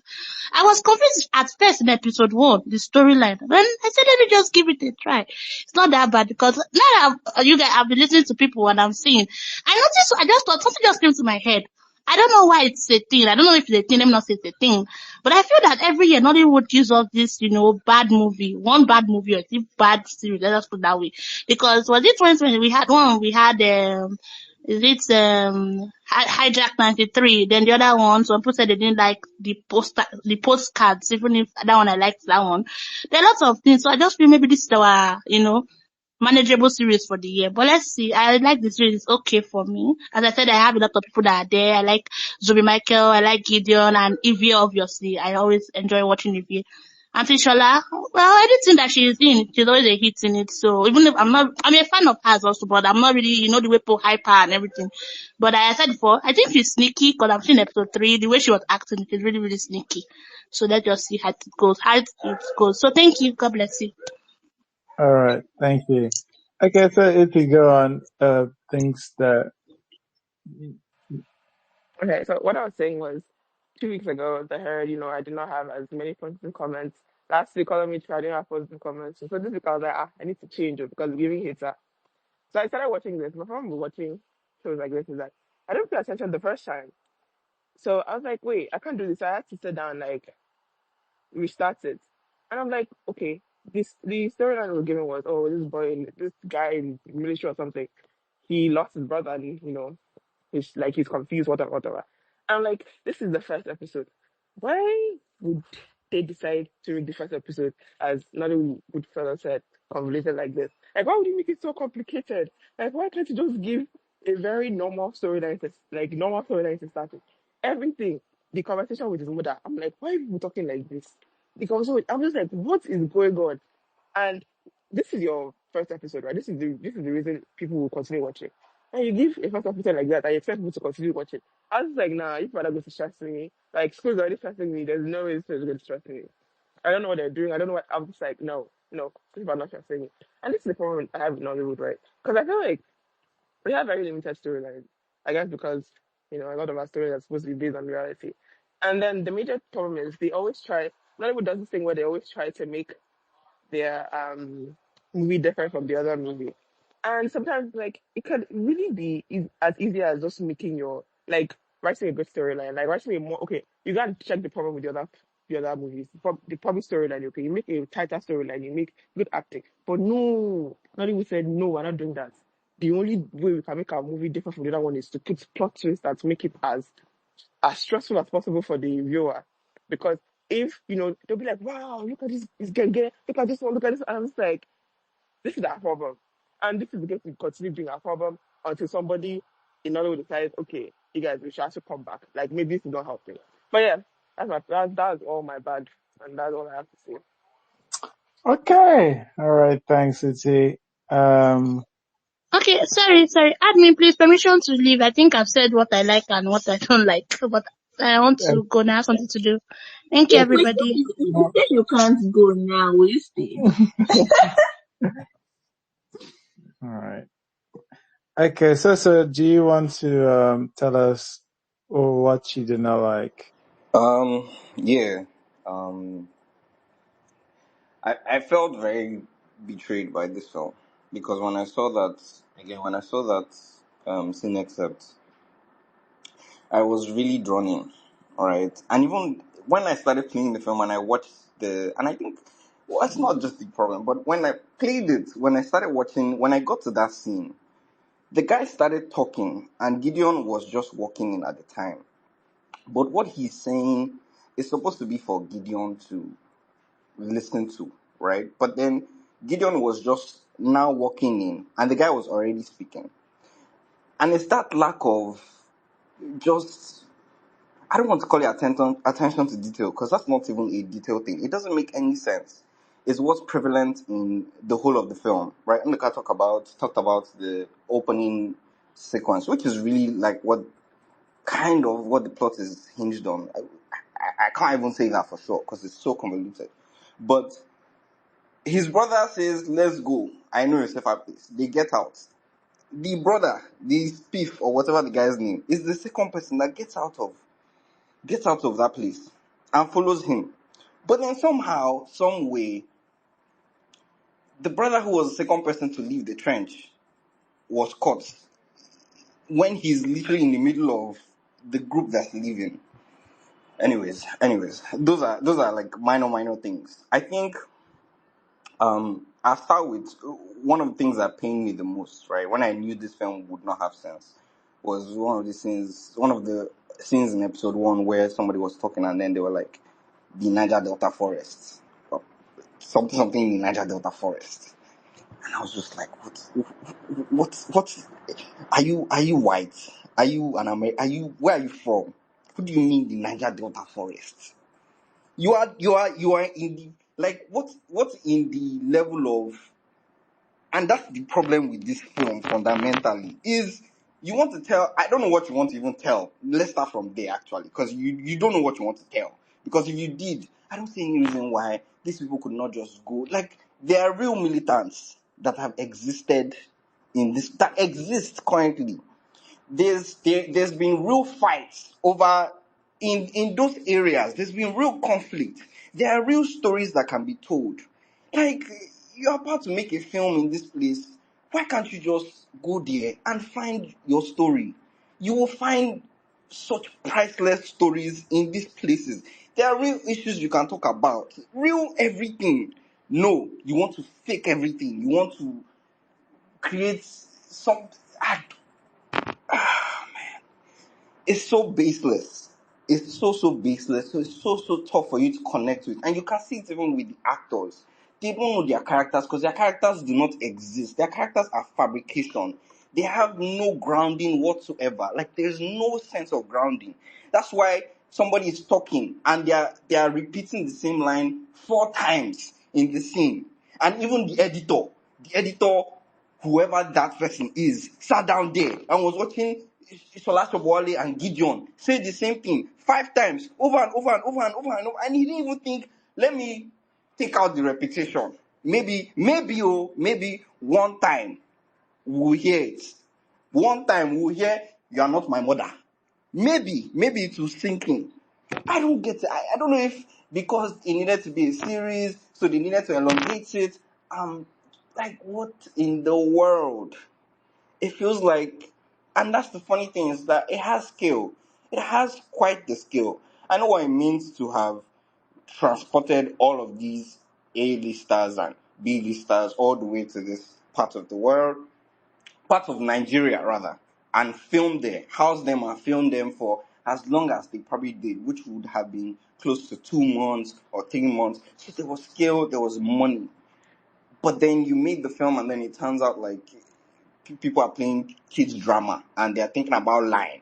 I was confused at first in episode 1, the storyline. Then I said, let me just give it a try. It's not that bad, because now that I've been listening to people and I'm seeing, I just thought something just came to my head. I don't know why it's a thing. I don't know if it's a thing. Let me not say it's a thing. But I feel that every year Nollywood gives us this, bad movie. One bad movie or a bad series. Let us put it that way. Because was it 2020? We had one. We had Hijack 93. Then the other one, some people said they didn't like the postcards, even if that one I liked that one. There are lots of things. So I just feel maybe this is our, manageable series for the year. But let's see. I like the series. It's okay for me. As I said, I have a lot of people that are there. I like Zoe Michael. I like Gideon and Evie, obviously. I always enjoy watching Evie. Auntie Shola, well, anything that she's in, she's always a hit in it. So even if I'm a fan of hers also, but I'm not really, the way people hype her and everything. But as I said before, I think she's sneaky because I've seen episode 3. The way she was acting, she's really, really sneaky. So let's just see how it goes. So thank you. God bless you. All right, thank you. Okay, so if you go on, things that. Okay, so what I was saying was 2 weeks ago, The Herd, I did not have as many positive comments. Last week, calling me I didn't have positive comments. So this week, I was like, I need to change it because giving hits her. So I started watching this. My problem with watching shows like this is that I didn't pay attention the first time. So I was like, wait, I can't do this. I had to sit down, restart it. And I'm like, okay, the storyline we were given was, oh, this guy in military or something, he lost his brother and, he's confused, whatever. I'm like, this is the first episode. Why would they decide to make the first episode, as Nollywood Goodfellow said, convoluted like this? Like, why would you make it so complicated? Like, why can't you just give a very normal storyline to start with? Everything, the conversation with his mother, I'm like, why are people talking like this? The conversation, I'm just like, what is going on? And this is your first episode, right? This is the reason people will continue watching. And you give a first episode like that, and you expect people to continue watching. I was like, nah, you rather go to stressing me. Like, school's already stressing me. There's no way this is going to stress me. I don't know what they're doing. I don't know what. I'm just like, no, people are not stressing me. And this is the problem I have in Nollywood, right? Because I feel like we have very limited storylines. I guess because a lot of our stories are supposed to be based on reality. And then the major problem is they always try. Nollywood does this thing where they always try to make their movie different from the other movie. And sometimes like it could really be as easy as just making your writing a good storyline, like writing a more okay. You gotta check the problem with the other movies. The problem storyline, okay, you make a tighter storyline, you make good acting. But no, Nollywood said no, we're not doing that. The only way we can make our movie different from the other one is to put plot twists that make it as stressful as possible for the viewer. Because if they'll be like, wow, look at this, look at this one, look at this, and I'm just like, this is our problem, and this is going to continue being our problem until somebody in other words decides, okay, you guys, we should actually come back. Like maybe this is not helping. But yeah, that's all my bad, and that's all I have to say. Okay, all right, thanks, Uti. Okay, sorry. Admin, please, permission to leave. I think I've said what I like and what I don't like, but I want to go now. I have something to do. Thank you, everybody. You say you can't go now. Will you stay? All right. Okay, so do you want to tell us what you did not like? Yeah. Um, I felt very betrayed by this film because when I saw that scene except, I was really drawn in. All right, and even when I started playing the film and I watched and I think, well, it's not just the problem, but when I played it, when I started watching, when I got to that scene, the guy started talking, and Gideon was just walking in at the time. But what he's saying is supposed to be for Gideon to listen to, right? But then Gideon was just now walking in, and the guy was already speaking. And it's that lack of just, I don't want to call it attention to detail, because that's not even a detail thing. It doesn't make any sense. It's what's prevalent in the whole of the film, right? Ndeka talked about the opening sequence, which is really like what the plot is hinged on. I can't even say that for sure because it's so convoluted. But his brother says, "Let's go. I know yourself at place." They get out. The brother, the spiff or whatever the guy's name, is the second person that gets out of that place and follows him. But then somehow, some way, the brother who was the second person to leave the trench was caught when he's literally in the middle of the group that's leaving. Anyways, those are like minor things. I think I'll start with one of the things that pained me the most, right? When I knew this film would not have sense, was one of the scenes in episode 1 where somebody was talking and then they were like, the Niger Delta forest, or something in the Niger Delta forest, and I was just like, what? Are you white? Are you an American? Where are you from? Who do you mean the Niger Delta forest? You are in the, like, what's in the level of, and that's the problem with this film fundamentally, is you want to tell, I don't know what you want to even tell. Let's start from there actually, because you don't know what you want to tell. Because if you did, I don't see any reason why these people could not just go, like, there are real militants that have existed that exist currently. There's been real fights over in those areas. There's been real conflict. There are real stories that can be told. Like, you're about to make a film in this place. Why can't you just go there and find your story? You will find such priceless stories in these places. There are real issues you can talk about. Real everything. No, you want to fake everything. You want to create some. It's so baseless. It's so baseless. So it's so tough for you to connect with. And you can see it even with the actors. They don't know their characters because their characters do not exist. Their characters are fabrication. They have no grounding whatsoever. Like, there's no sense of grounding. That's why somebody is talking and they are repeating the same line 4 times in the scene. And even the editor, whoever that person is, sat down there and was watching Shola Sobowale and Gideon say the same thing 5 times, over and over and over and over and over, and he didn't even think, let me take out the repetition. Maybe one time we'll hear it. One time we'll hear, "You are not my mother." Maybe it will sink in. I don't get it. I don't know if because it needed to be a series, so they needed to elongate it. Like, what in the world? It feels like, and that's the funny thing, is that it has skill. It has quite the skill. I know what it means to have transported all of these A-listers and B-listers all the way to this part of the world, part of Nigeria rather, and film there, house them and film them for as long as they probably did, which would have been close to 2 months or 3 months. So there was skill, there was money. But then you made the film and then it turns out like people are playing kids drama and they're thinking about lying,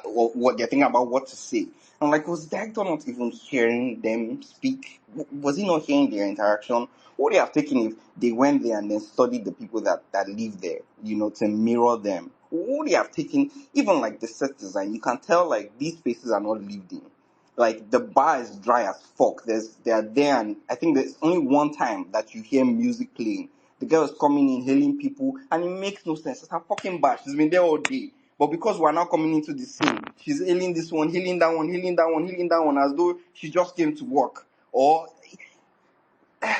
or what they're thinking about what to say. I'm like, was the director not even hearing them speak? Was he not hearing their interaction? What would they have taken if they went there and then studied the people that live there, to mirror them? What would they have taken? Even like the set design, you can tell like these spaces are not lived in. Like, the bar is dry as fuck. They are there, and I think there's only one time that you hear music playing. The girl is coming in, hailing people, and it makes no sense. It's her fucking bar. She's been there all day. But because we're now coming into the scene, she's hailing this one, hailing that one, hailing that one, hailing that one, as though she just came to work. Or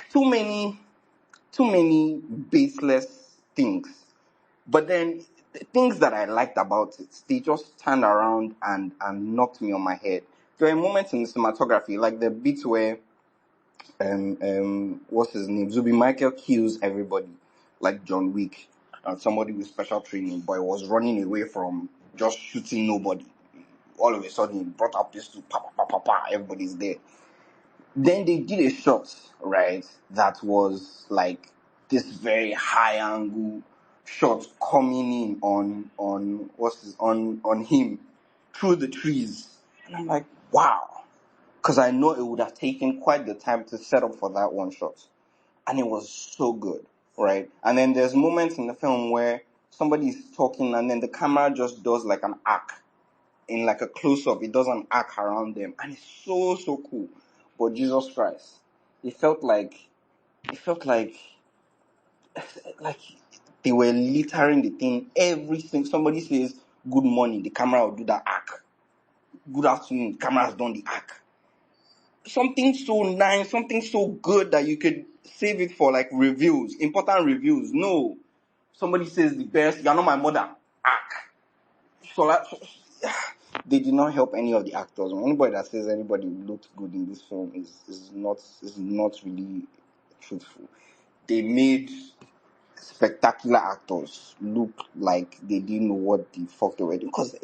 too many baseless things. But then the things that I liked about it, they just turned around and knocked me on my head. There are moments in the cinematography, like the bits where what's his name? Zubi Michael kills everybody, like John Wick, and somebody with special training, but he was running away from just shooting nobody. All of a sudden, he brought up this to pa pa pa pa pa, everybody's there. Then they did a shot, right, that was like this very high angle shot coming in on him through the trees. And I'm like, wow. Because I know it would have taken quite the time to set up for that one shot. And it was so good, right? And then there's moments in the film where somebody is talking and then the camera just does like an arc. In like a close-up, it does an arc around them. And it's so, so cool. But Jesus Christ, it felt like like they were littering the thing. Everything, somebody says, good morning, the camera will do that arc. Good afternoon, the camera has done the arc. Something so nice, something so good that you could save it for like reviews, important reviews. No. Somebody says the best, you're not my mother. Arc. So like, they did not help any of the actors. Anybody that says anybody looked good in this film is not really truthful. They made spectacular actors look like they didn't know what the fuck they were doing, because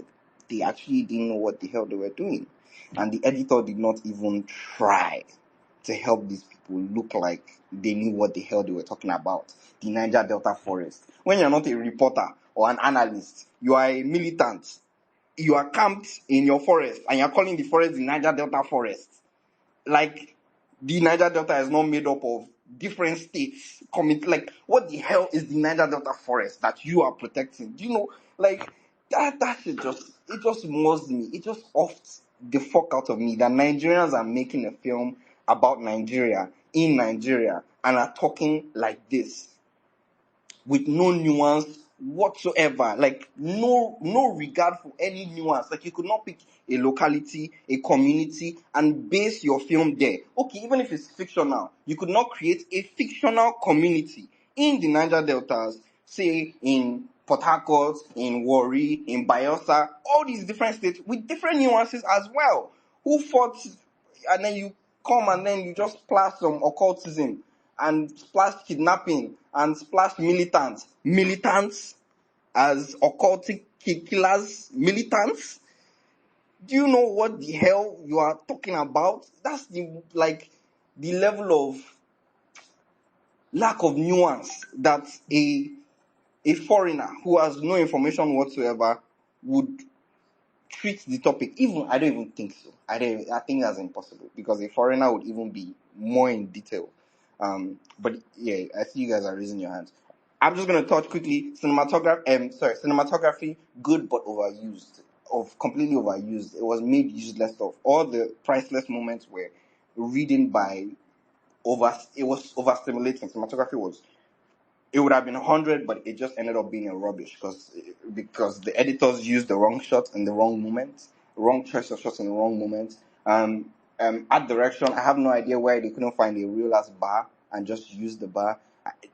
they actually didn't know what the hell they were doing. And the editor did not even try to help these people look like they knew what the hell they were talking about. The Niger Delta forest. When you're not a reporter or an analyst, you are a militant. You are camped in your forest and you're calling the forest the Niger Delta forest. Like, the Niger Delta is not made up of different states. Like, what the hell is the Niger Delta forest that you are protecting? Do you know, like, that shit it just mozzed me. It just offed the fuck out of me that Nigerians are making a film about Nigeria, in Nigeria, and are talking like this, with no nuance whatsoever, like no regard for any nuance. Like, you could not pick a locality, a community, and base your film there. Okay, even if it's fictional, you could not create a fictional community in the Niger Deltas, say in Port Harcourt, in Warri, in Bayelsa, all these different states with different nuances as well. Who fought, and then you come and then you just splash some occultism and splash kidnapping and splash militants as occultic killers, militants. Do you know what the hell you are talking about? That's the level of lack of nuance that a foreigner who has no information whatsoever would treat the topic. Even I don't even think so. I think that's impossible, because a foreigner would even be more in detail. But yeah, I see you guys are raising your hands. I'm just gonna touch quickly. Cinematography, good but overused. Completely overused. It was made useless of. All the priceless moments were reading by it was overstimulating. Cinematography was, it would have been 100, but it just ended up being a rubbish because the editors used the wrong shots in the wrong moment, wrong choice of shots in the wrong moment. Art direction, I have no idea why they couldn't find a real ass bar and just use the bar.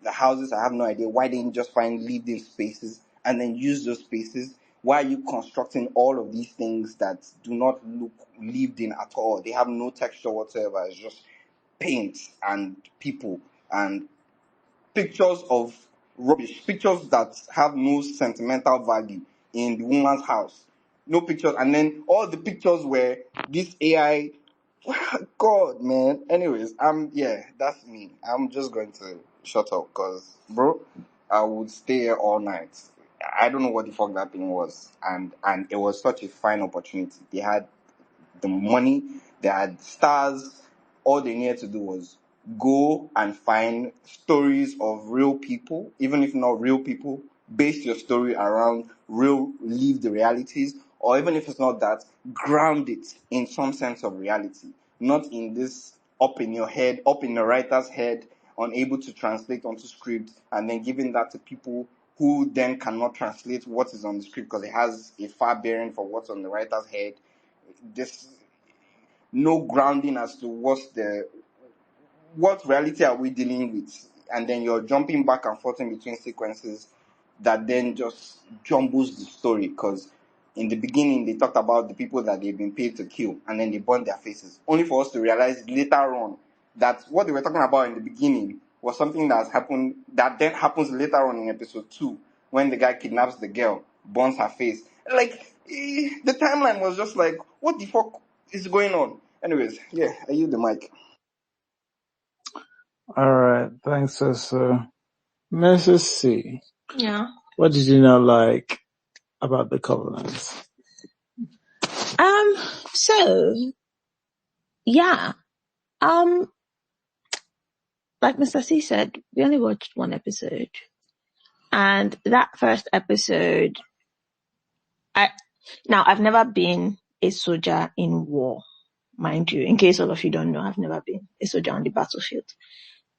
The houses, I have no idea why they didn't just find lived-in spaces and then use those spaces. Why are you constructing all of these things that do not look lived in at all? They have no texture whatsoever. It's just paint and people and pictures of rubbish, pictures that have no sentimental value in the woman's house. No pictures. And then all the pictures were this AI. God, man. Anyways, that's me. I'm just going to shut up because, bro, I would stay here all night. I don't know what the fuck that thing was. And it was such a fine opportunity. They had the money, they had stars. All they needed to do was go and find stories of real people, even if not real people. Base your story around real lived realities, or even if it's not that, ground it in some sense of reality, not in this up in your head, up in the writer's head, unable to translate onto script, and then giving that to people who then cannot translate what is on the script because it has a far bearing for what's on the writer's head. This no grounding as to what reality are we dealing with, and then you're jumping back and forth in between sequences that then just jumbles the story. Because in the beginning they talked about the people that they've been paid to kill, and then they burned their faces, only for us to realize later on that what they were talking about in the beginning was something that then happens later on in episode 2 when the guy kidnaps the girl, burns her face. Like, the timeline was just like, what the fuck is going on? Anyways, yeah, I use the mic. All right. Thanks, Sister. Mrs. C, Yeah. what did you not like about the Covenant? So, yeah. Like Mr. C said, we only watched one episode. And that first episode, I've never been a soldier in war, mind you. In case all of you don't know, I've never been a soldier on the battlefield.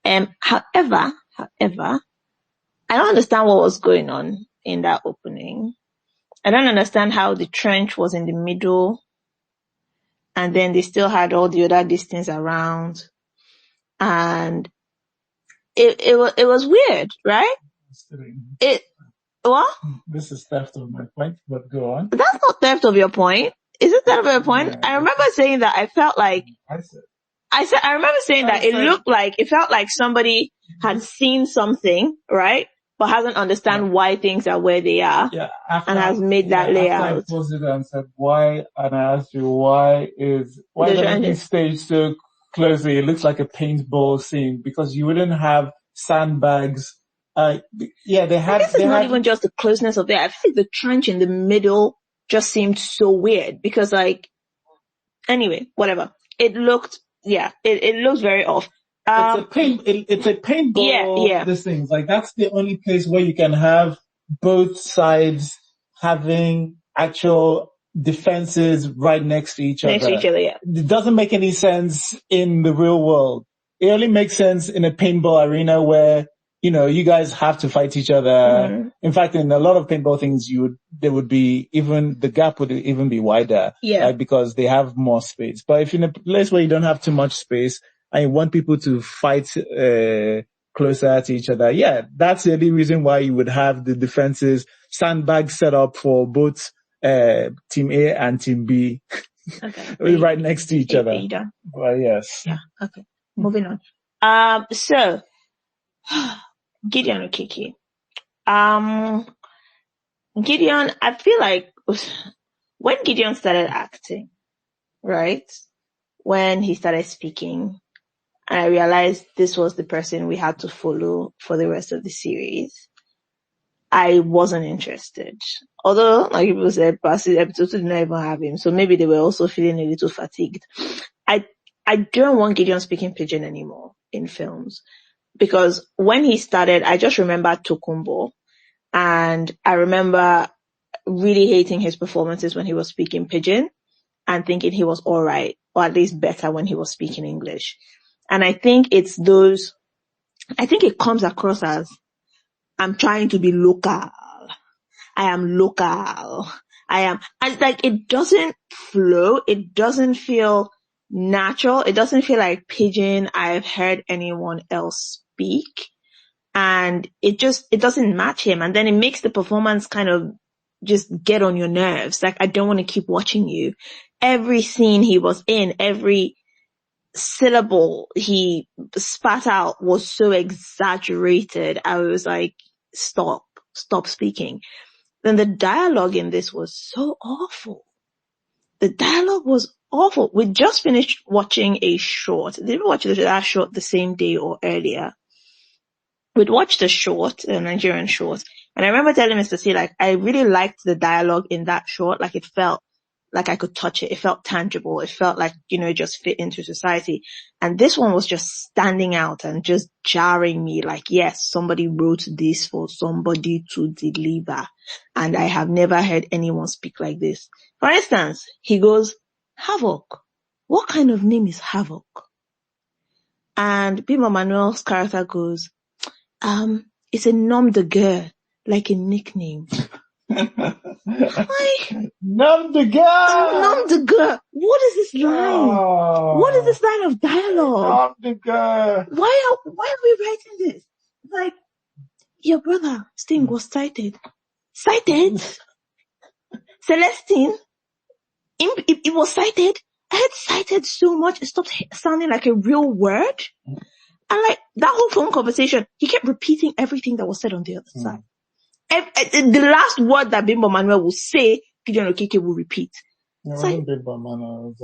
However, I don't understand what was going on in that opening. I don't understand how the trench was in the middle and then they still had all the other distance around. And it was weird, right? What? This is theft of my point, but go on. That's not theft of your point. Is it theft of your point? Yeah. I remember saying that I felt like I remember saying that it felt like somebody had seen something, right? But hasn't understand why things are where they are. Yeah. And has made that layout. After I posted it and said why, and I asked you why doesn't it stage so closely? It looks like a paintball scene because you wouldn't have sandbags. They had. This is not even just the closeness of it. I feel like the trench in the middle just seemed so weird because anyway, whatever. It looked very off. It's a paintball. Yeah. These things like that's the only place where you can have both sides having actual defenses right next to each other. Yeah. It doesn't make any sense in the real world. It only makes sense in a paintball arena where you guys have to fight each other. Mm-hmm. In fact, in a lot of paintball things, the gap would even be wider. Yeah. Because they have more space. But if in a place where you don't have too much space and you want people to fight, closer to each other, that's the only reason why you would have the defenses, sandbags set up for both, team A and team B. Okay. Right next to each other. Well, yes. Yeah. Okay. Moving on. So, Gideon Okiki. Gideon, I feel like when Gideon started acting, right? When he started speaking, I realized this was the person we had to follow for the rest of the series. I wasn't interested. Although, like people said, past episodes did not even have him, so maybe they were also feeling a little fatigued. I don't want Gideon speaking pidgin anymore in films. Because when he started, I just remember Tokumbo, and I remember really hating his performances when he was speaking pidgin and thinking he was alright, or at least better when he was speaking English. And I think it comes across as I'm trying to be local. I am local. and it doesn't flow. It doesn't feel natural. It doesn't feel like pidgin I've heard anyone else speak, and it doesn't match him, and then it makes the performance kind of just get on your nerves. Like, I don't want to keep watching you. Every scene he was in, every syllable he spat out was so exaggerated. I was like, stop speaking. Then the dialogue in this was so awful. The dialogue was awful. We just finished watching a short. Did we watch that short the same day or earlier? We'd watched a short, a Nigerian short, and I remember telling Mr. C, like, I really liked the dialogue in that short. Like, it felt like I could touch it. It felt tangible. It felt like, it just fit into society. And this one was just standing out and just jarring me. Like, yes, somebody wrote this for somebody to deliver. And I have never heard anyone speak like this. For instance, he goes, Havoc. What kind of name is Havoc? and Bimo Manuel's character goes, it's a nom de guerre, like a nickname. Nom de guerre! Nom de guerre! What is this line? Oh. What is this line of dialogue? Nom de guerre! Why are we writing this? Like, your brother, Sting, was cited. Cited? Celestine? It was cited? I had cited so much, it stopped sounding like a real word. And like, that whole phone conversation, he kept repeating everything that was said on the other side. The last word that Bimbo Manuel will say, Gideon Okeke will repeat. It wasn't Bimbo Manuel.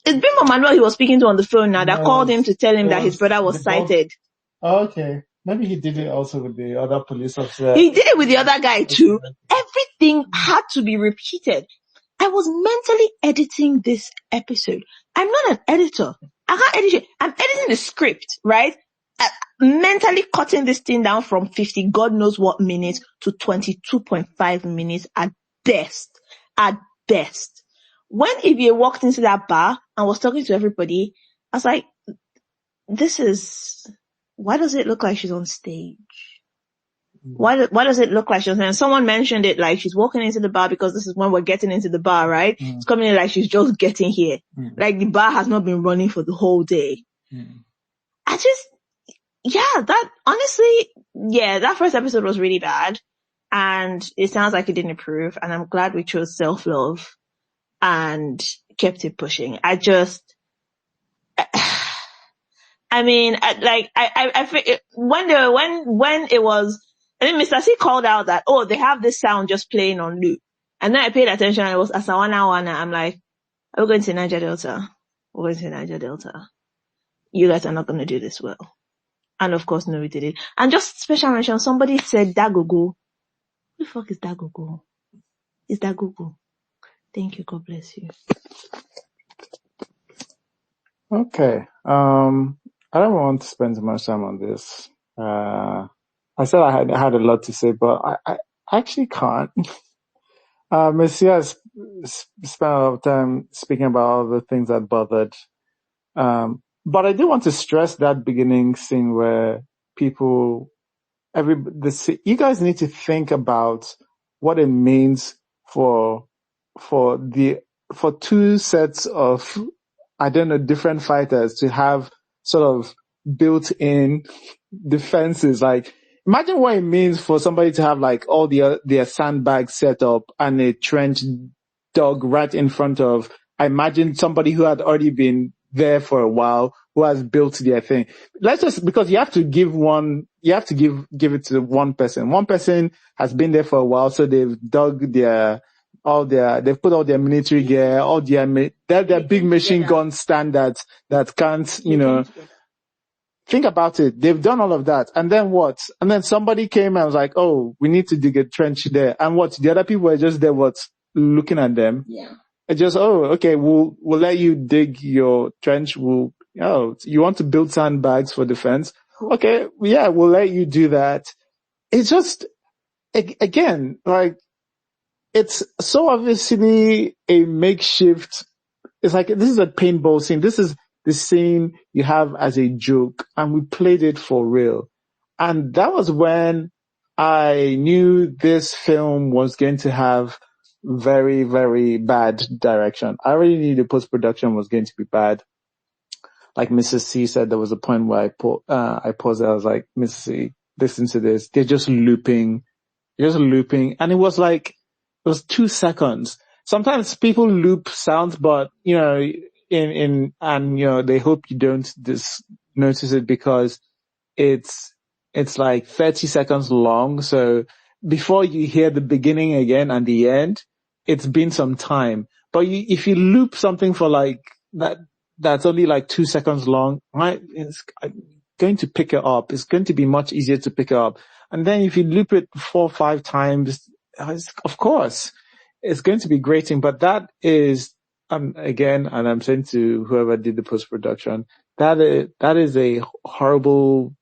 It's Bimbo Manuel he was speaking to on the phone now that called him to tell him that his brother was cited. Oh, okay. Maybe he did it also with the other police officer. He did it with the other guy too. Everything had to be repeated. I was mentally editing this episode. I'm not an editor. I can't edit it. I'm editing the script, right? Mentally cutting this thing down from 50 God knows what minutes to 22.5 minutes at best. At best. When Evie walked into that bar and was talking to everybody, I was like, why does it look like she's on stage? Why does it look like she's on stage? And someone mentioned it like she's walking into the bar because this is when we're getting into the bar, right? It's coming in like she's just getting here. Like the bar has not been running for the whole day. That first episode was really bad. And it sounds like it didn't improve. And I'm glad we chose self-love and kept it pushing. I feel when it was, I think Mr. C called out that, they have this sound just playing on loop. And then I paid attention and it was Asawana. I'm like, are we going to Niger Delta? We're going to Niger Delta. You guys are not going to do this well. And of course, no, we did it. And just special mention, somebody said Dagogo. Who the fuck is Dagogo? It's Dagogo. Thank you. God bless you. Okay. I don't want to spend too much time on this. I said I had a lot to say, but I actually can't. Monsieur has spent a lot of time speaking about all the things that bothered. But I do want to stress that beginning scene where you guys need to think about what it means for two sets of, I don't know, different fighters to have sort of built-in defenses. Like, imagine what it means for somebody to have like all their sandbags set up and a trench dug right in front of, I imagine somebody who had already been there for a while, who has built their thing. Because you have to give it to one person. One person has been there for a while, so they've dug they've put all their military gear, all their big machine gun standards that can't, think about it. They've done all of that. And then what? And then somebody came and was like, we need to dig a trench there. And what? The other people were just there, looking at them. Yeah. It's just, okay, we'll let you dig your trench. you want to build sandbags for defense? Okay, yeah, we'll let you do that. It's just, again, like, it's so obviously a makeshift. It's like, this is a paintball scene. This is the scene you have as a joke, and we played it for real. And that was when I knew this film was going to have very, very bad direction. I already knew the post-production was going to be bad. Like Mrs. C said, there was a point where I paused it. I was like, Mrs. C, listen to this. They're just looping. And it was 2 seconds. Sometimes people loop sounds, but, they hope you don't notice it because it's like 30 seconds long. So before you hear the beginning again and the end, it's been some time. But if you loop something for like that's only like 2 seconds long, right? It's going to pick it up. It's going to be much easier to pick it up. And then if you loop it 4 or 5 times, of course, it's going to be grating. But that is, again, and I'm saying to whoever did the post-production, that's a horrible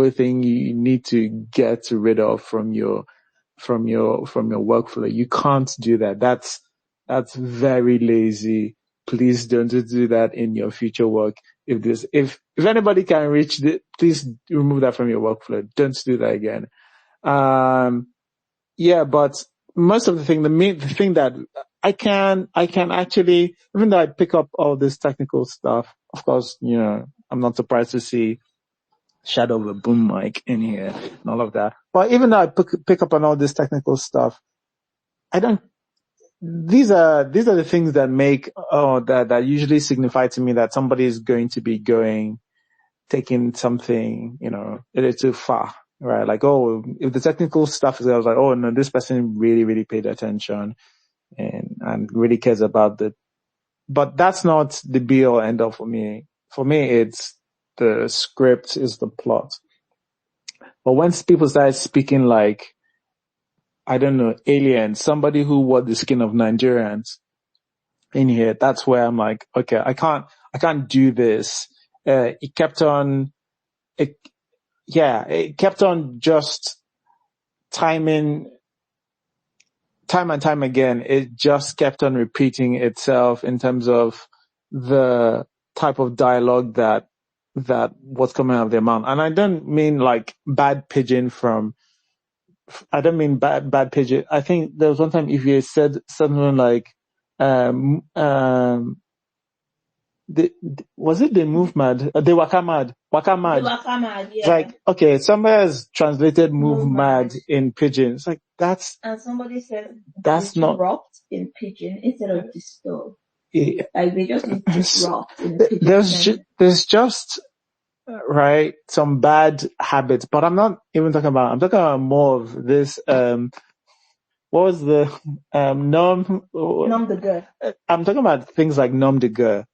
thing you need to get rid of from your workflow. You can't do that. That's very lazy. Please don't do that in your future work. if anybody can reach please remove that from your workflow. Don't do that again. Yeah, but most of the thing that I can actually, even though I pick up all this technical stuff, of course, I'm not surprised to see shadow of a boom mic in here and all of that. But even though I pick up on all this technical stuff, these are the things that that usually signify to me that somebody is going to be taking something, a little too far, right? Like, oh, if the technical stuff is, I was like, oh no, this person really, really paid attention and really cares about but that's not the be all end all for me. For me, it's the script is the plot. But once people start speaking like, I don't know, aliens, somebody who wore the skin of Nigerians in here, that's where I'm like, okay, I can't do this. It kept on just time and time again. It just kept on repeating itself in terms of the type of dialogue that was coming out of their mouth. And I don't mean like bad pidgin I don't mean bad pidgin. I think there was one time if you said something like, was it they move mad? They waka mad. Waka mad. Wakaman, It's yeah. like, okay, somebody has translated move mad in pidgin. It's like, And somebody said that's not, disrupt in pidgin instead of disturb. it, Like they just need disrupt in pidgin. there's just, right, some bad habits, but I'm talking about more of this, what was the, nom the girl. I'm talking about things like nom de guerre.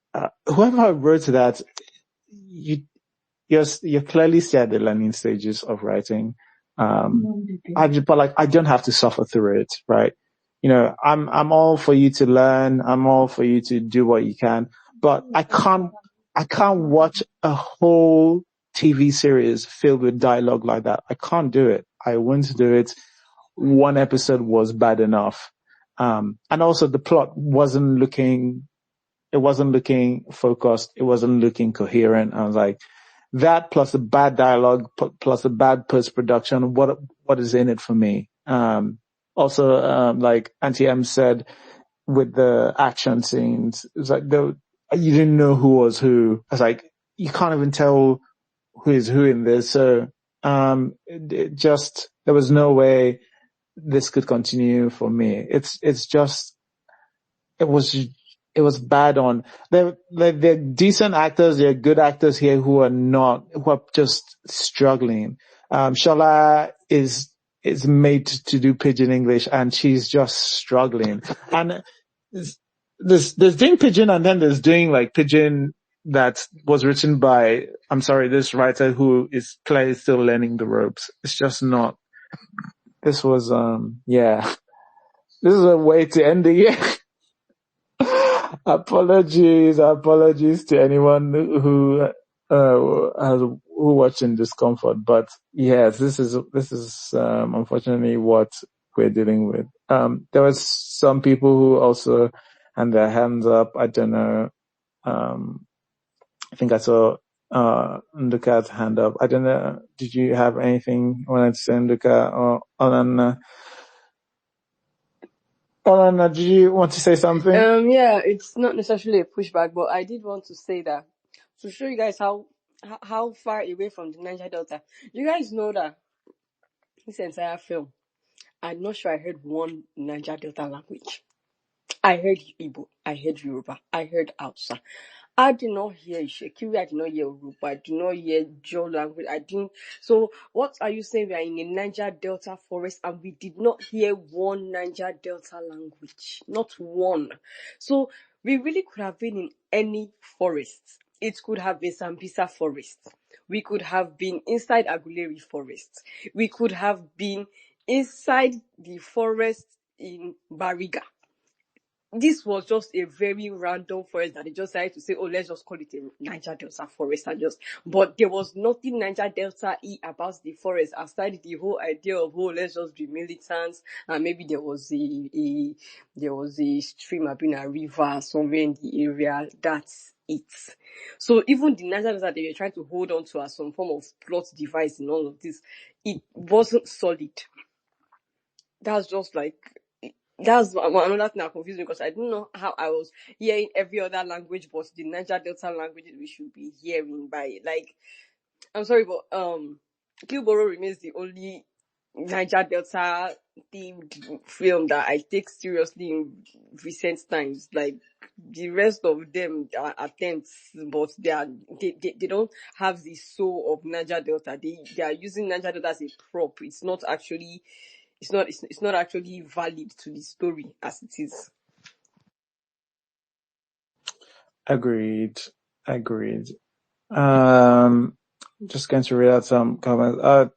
Whoever wrote that, you're clearly still at the learning stages of writing. But I don't have to suffer through it, right? I'm all for you to learn. I'm all for you to do what you can, but I can't watch a whole TV series filled with dialogue like that. I can't do it. I won't do it. One episode was bad enough. And also the plot wasn't looking focused. It wasn't looking coherent. I was like, that plus the bad dialogue plus the bad post-production, what is in it for me? Also, like Auntie M said, with the action scenes, it's like you didn't know who was who. I was like, you can't even tell who is who in this. So, it just, there was no way this could continue for me. It's just, it was bad on. They're decent actors, they're good actors here who are just struggling. Shola is made to do pidgin English and she's just struggling. And there's doing pidgin and then there's doing like pidgin that was written by, I'm sorry, this writer who is clearly still learning the ropes. It's just not. This was, yeah. This is a way to end the year. Apologies to anyone who watched in discomfort. But yes, this is unfortunately what we're dealing with. There was some people who also had their hands up. I don't know. I think I saw Nduka's hand up. I don't know. Did you have anything you wanted to say, Nduka or Olana? Olana, did you want to say something? Yeah, it's not necessarily a pushback, but I did want to say that to show you guys how far away from the Niger Delta. You guys know that this entire film, I'm not sure I heard one Niger Delta language. I heard Igbo, I heard Yoruba, I heard Hausa. I did not hear Ishekiri, I did not hear Yoruba, I did not hear Joe language, I didn't. So what are you saying? We are in a Niger Delta forest and we did not hear one Niger Delta language. Not one. So we really could have been in any forest. It could have been Sambisa forest. We could have been inside Aguleri forest. We could have been inside the forest in Bariga. This was just a very random forest that they just decided to say, oh, let's just call it a Niger Delta forest but there was nothing Niger Delta-y about the forest aside the whole idea of, oh, let's just be militants, and maybe there was a stream, a river somewhere in the area. That's it. So even the Niger Delta that they were trying to hold on to as some form of plot device in all of this, it wasn't solid. That's just like, that's another thing that confused me, because I didn't know how I was hearing every other language but the Niger Delta languages we should be hearing by, like, I'm sorry, but Kilboro remains the only Niger Delta themed film that I take seriously in recent times. Like, the rest of them are attempts, but they don't have the soul of Niger Delta. They are using Niger Delta as a prop. It's not actually valid to the story as it is. Agreed. Just going to read out some comments.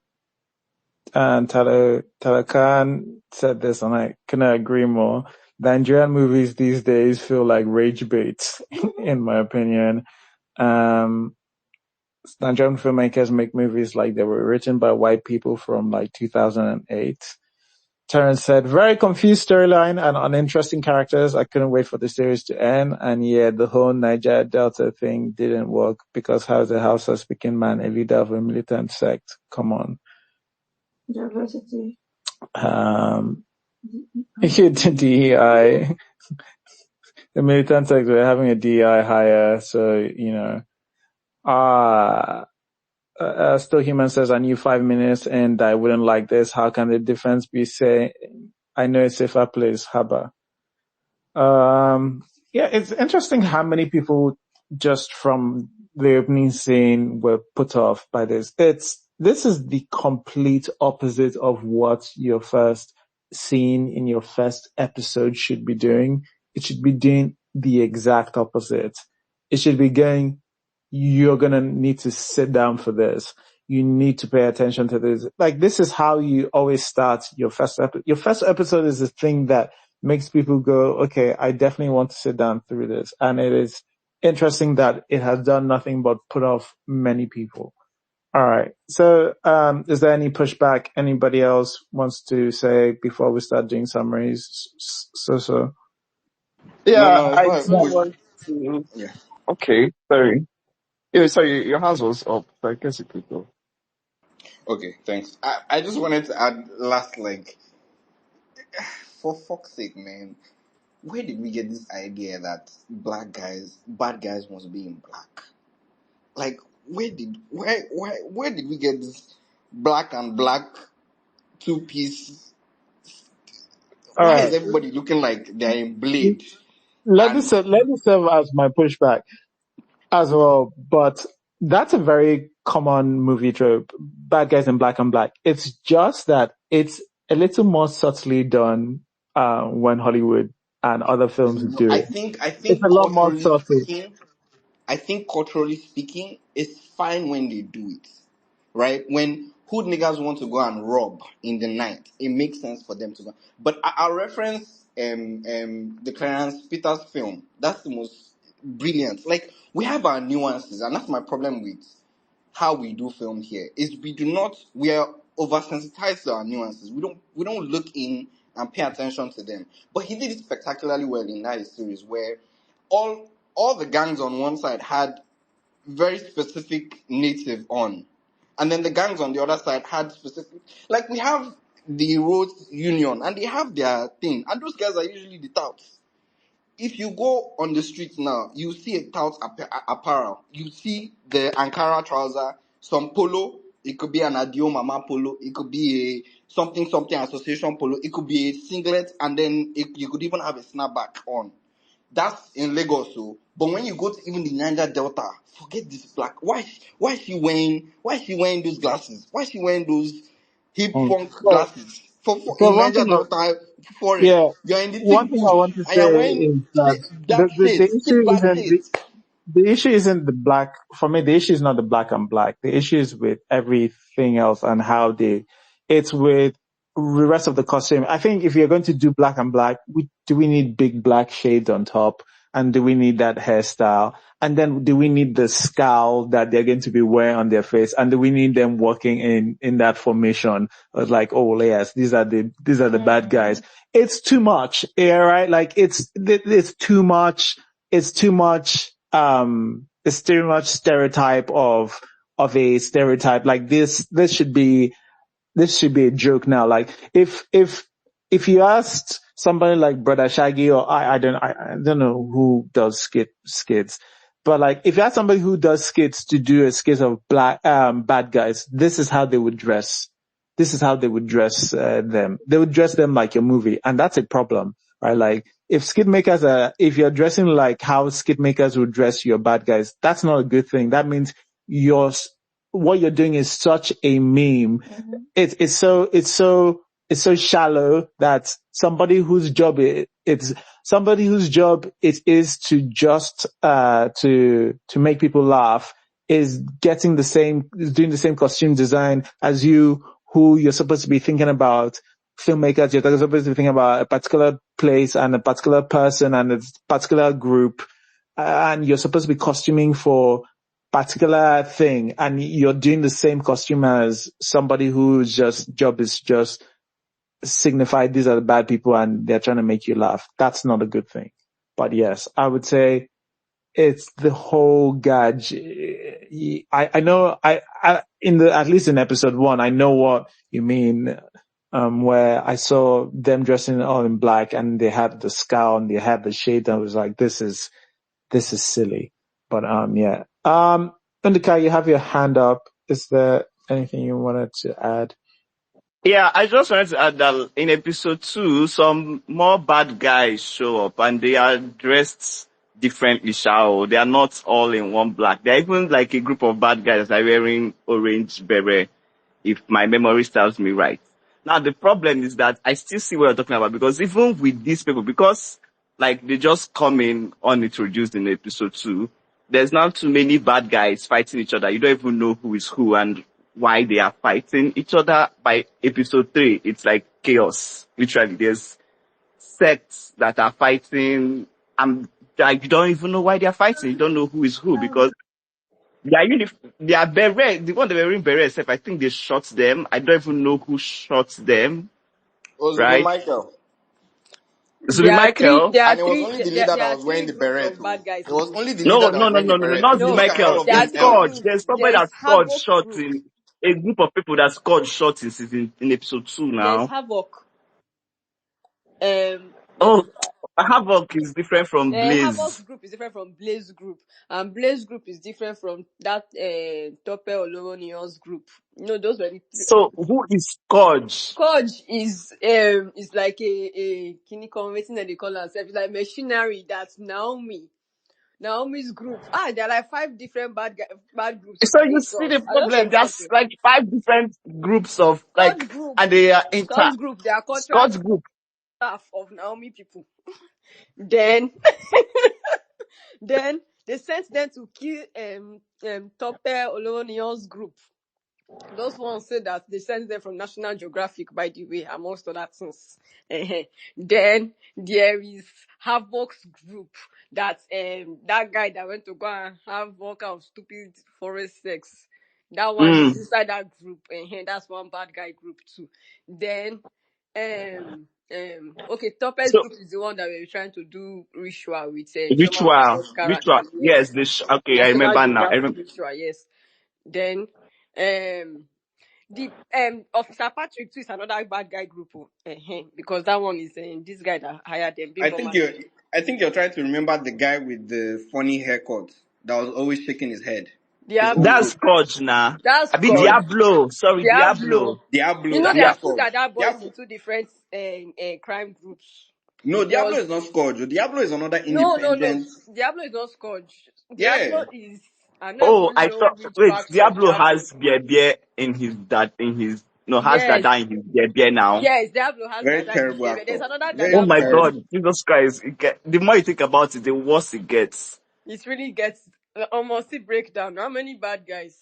And Talakan said this, and I couldn't agree more. Nigerian movies these days feel like rage baits, in my opinion. Nigerian filmmakers make movies like they were written by white people from like 2008. Terrence said, very confused storyline and uninteresting characters. I couldn't wait for the series to end. And yeah, the whole Niger Delta thing didn't work because how's a Hausa speaking man a leader of a militant sect? Come on. Diversity. DEI, the militant sect, we're having a DEI hire, so, Still Human says, I knew 5 minutes and I wouldn't like this. How can the defense be saying, I know a safer place, Haba? Yeah, it's interesting how many people just from the opening scene were put off by this. This is the complete opposite of what your first scene in your first episode should be doing. It should be doing the exact opposite. It should be going, you're gonna need to sit down for this. You need to pay attention to this. Like, this is how you always start your first episode. Your first episode is the thing that makes people go, okay, I definitely want to sit down through this. And it is interesting that it has done nothing but put off many people. All right. So, is there any pushback anybody else wants to say before we start doing summaries? So. Yeah, No, it's I not a do push. want to. Yeah. Okay, sorry. Yeah, sorry, your hands was up. So I guess you could go. Okay, thanks. I just wanted to add last, like, for fuck's sake, man. Where did we get this idea that bad guys must be in black? Like, where did we get this black and black two-piece? All Why is right. everybody looking like they're in Blade? Let And this serve as my pushback as well, but that's a very common movie trope. Bad guys in black and black. It's just that it's a little more subtly done when Hollywood and other films do I it. think It's a lot more subtle. culturally speaking, it's fine when they do it, right? When hood niggas want to go and rob in the night, it makes sense for them to go. But I'll reference the Clarence Peters film. That's the most brilliant. Like, we have our nuances, and that's my problem with how we do film here. Is we are oversensitized to our nuances. We don't look in and pay attention to them. But he did it spectacularly well in that series, where all the gangs on one side had very specific native on, and then the gangs on the other side had specific, like, we have the roads union and they have their thing, and those guys are usually the touts. If you go on the streets now, you see a tout apparel. You see the Ankara trouser, some polo. It could be an Adio Mama polo. It could be a something association polo. It could be a singlet, and then you could even have a snapback on. That's in Lagos, so. But when you go to even the Niger Delta, forget this black. Why is she wearing those glasses? Why is she wearing those hip funk So, glasses? For so in Niger Delta forest, yeah, you're in the one thick thing I bush want to and say you're wearing is that dark the shades, thick issue black isn't shades. the issue isn't the black. For me, the issue is not the black and black. The issue is with everything else and how it's with the rest of the costume. I think if you're going to do black and black, do we need big black shades on top? And do we need that hairstyle? And then do we need the scowl that they're going to be wearing on their face? And do we need them walking in that formation? It's like, oh yes, these are the bad guys. It's too much. Yeah, right? Like it's too much. It's too much. it's too much stereotype of a stereotype. Like this should be a joke now. Like if you asked somebody like Brother Shaggy or I don't know who does skits, but like if you ask somebody who does skits to do a skit of bad guys, this is how they would dress. This is how they would dress them. They would dress them like your movie, and that's a problem, right? Like if skit makers if you're dressing like how skit makers would dress your bad guys, that's not a good thing. That means what you're doing is such a meme. It's so shallow that somebody whose job it is to just to make people laugh is doing the same costume design as you, who you're supposed to be thinking about filmmakers. You're supposed to be thinking about a particular place and a particular person and a particular group, and you're supposed to be costuming for particular thing, and you're doing the same costume as somebody whose job is just signify these are the bad people and they're trying to make you laugh. That's not a good thing. But yes, I would say it's the whole gag. I know at least in episode 1, I know what you mean. Where I saw them dressing all in black and they had the scowl and they had the shade, and I was like, this is silly. But yeah. Ndika, you have your hand up. Is there anything you wanted to add? Yeah, I just wanted to add that in episode 2, some more bad guys show up and they are dressed differently, shao. They are not all in one black. They're even like a group of bad guys that are wearing orange beret, if my memory serves me right. Now, the problem is that I still see what you're talking about, because even with these people, because like they just come in unintroduced in episode 2, there's not too many bad guys fighting each other. You don't even know who is who and why they are fighting each other. By episode 3, it's like chaos. Literally, there's sects that are fighting, and like you don't even know why they are fighting. You don't know who is who, because they are beret. The one they were wearing beret, except I think they shot them. I don't even know who shot them. Was it Right? Michael? It should be Michael. And it was only the leader There that are was wearing three the groups beret. of Oh. bad guys It in was this. only the No, leader that no, was no, wearing the no, no, no, beret. not If you the No, look at all Michael. of there them are There's three else. Scourge. groups. There's somebody There's that Scourge Havoc shot group. in a group of people that Scourge shot in episode 2 There's now. Havoc. Oh, There's Havoc is different from Havoc's Blaze. group is different from Blaze group, and Blaze group is different from that Tope Oloroniyan's group. Those were the three. So who is Scourge? Scourge is like a kini converting that they call herself. It's like machinery. That's Naomi's group. There are like 5 different bad groups. So you Hey see God, the I just problem. forgot. There's like 5 different groups of Scourge like, group. and they are Scourge group. They are contract Scourge group. staff of Naomi people. Then Then they sent them to kill Tope Oloroniyan's group. Those ones say that they sent them from National Geographic, by the way, amongst other things. Then there is Havoc's group. That's that guy that went to go and have all kind of stupid forest sex. That one is inside that group. That's one bad guy group too. Then okay, Tope's So group is the one that we were trying to do ritual with Chioma Franco's ritual. character. Yes, Yes. okay, I National remember now. I Geographic remember. ritual, yes. Then the Officer Patrick too is another bad guy group, because that one is this guy that hired them, I Bimbo think Man. you're trying to remember the guy with the funny haircut that was always shaking his head. His own That's group. Scourge now. That's I be No, called Diablo. Sorry, Diablo. Diablo. Diablo. There That's are two Scourge. Dada boys in Diablo. 2 different crime groups. No, There Diablo was is not Scourge. Diablo is another no. independent. Diablo is not Scourge. Yeah. Diablo is, I don't Oh, even I know thought. which Wait, faction Diablo Diablo. has beer in his no, has Yes, Dada in his beer now. yes, Diablo has Very Dada in his terrible baby. There's actor. another Very Oh Dada my boy. terrible. God, Jesus Christ! The more you think about it, the worse it gets. It really gets almost a breakdown. How many bad guys?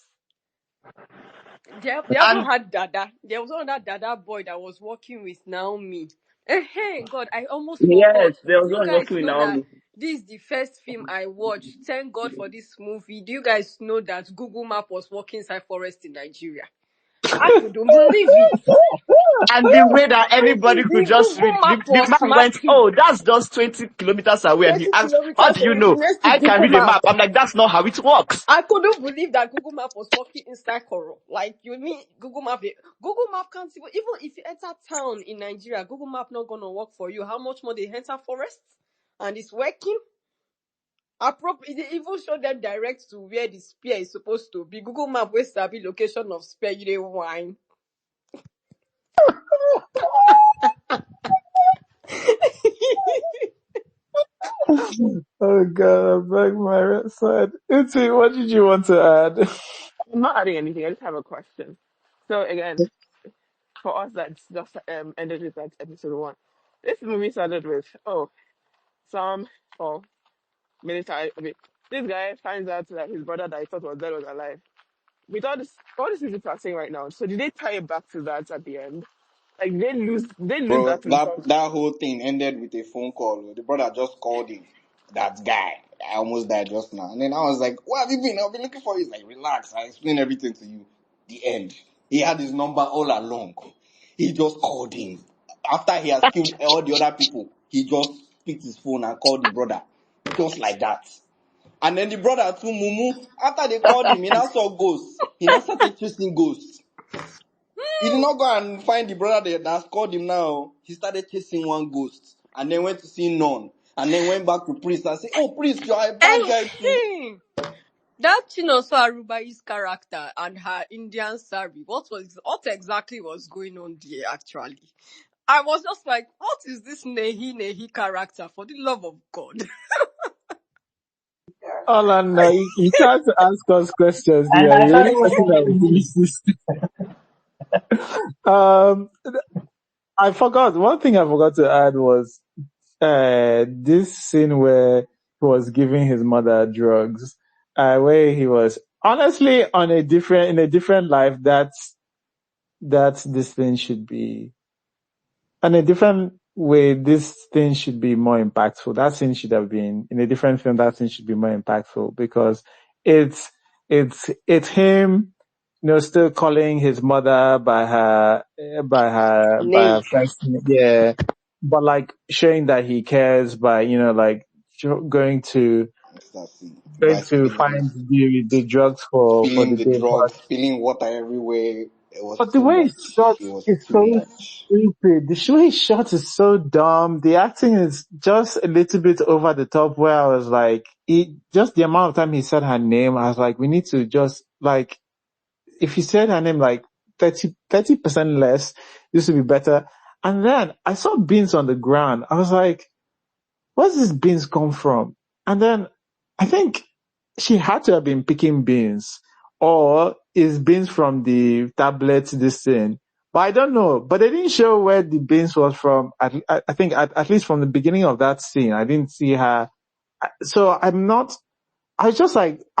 Diablo And had Dada. There was another Dada boy that was working with Naomi. Hey, God, I almost yes, forgot. there Do was you one guys working with know that Naomi. this is the first film I watched? Thank God for this movie. Do you guys know that Google Map was working inside forest in Nigeria? I couldn't believe it. And the way that anybody could The just Google read, map the was man went, smacking. oh, that's just 20 kilometers away. And he 20 asked, how kilometers do you from the know? next to I can Google read a map. map. I'm like, that's not how it works. I couldn't believe that Google Map was talking inside Koro. Like, you mean Google Map can't even if you enter town in Nigeria, Google Map not gonna work for you. How much more they enter forests and it's working? It even showed them direct to where the spear is supposed to be. Google Map where sabi location of spear, you dey whine. Oh God, I'm back my right side. Uti, what did you want to add? I'm not adding anything. I just have a question. So again, for us that's just ended with that episode 1. This movie started with some oh military. Okay, this guy finds out that his brother that he thought was dead was alive. With all this people are saying right now, so did they tie it back to that at the end? Like they lose Bro, that in some. that whole thing ended with a phone call. The brother just called him. That guy. I almost died just now. And then I was like, where have you been? I've been looking for you. He's like, relax. I explained everything to you. The end. He had his number all along. He just called him. After he has killed all the other people, he just picked his phone and called the brother. Just like that. And then the brother too, Mumu, after they called him, he now saw ghosts. He now started chasing ghosts. He did not go and find the brother that's called him now. He started chasing one ghost. And then went to see none. And then went back to priest and said, oh, priest, you are a bad guy too. That Chinonso Arubai's character and her Indian sari, what exactly was going on there actually? I was just like, what is this Nehi character, for the love of God? Olana, you tried to ask us questions And here. I You thought really it was wanted that we Hindi. finish this. I forgot. One thing I forgot to add was this scene where he was giving his mother drugs, where he was honestly in a different life. That's this thing should be in a different way. This thing should be more impactful. That scene should have been in a different film. That scene should be more impactful because it's him, still calling his mother by her Nay. first name, yeah, but like showing that he cares by like going to That's it. By find the drugs for spilling the the day. drugs, spilling water everywhere. It was But the too way it's much. shot It was is too so much. stupid. The way it's shot is so dumb. The acting is just a little bit over the top where I was like, just the amount of time he said her name, I was like, we need to just like, if he said her name like 30% less, this would be better. And then I saw beans on the ground. I was like, where's this beans come from? And then I think she had to have been picking beans, or is beans from the tablet this thing. But I don't know. But they didn't show where the beans was from. I think at least from the beginning of that scene, I didn't see her. So I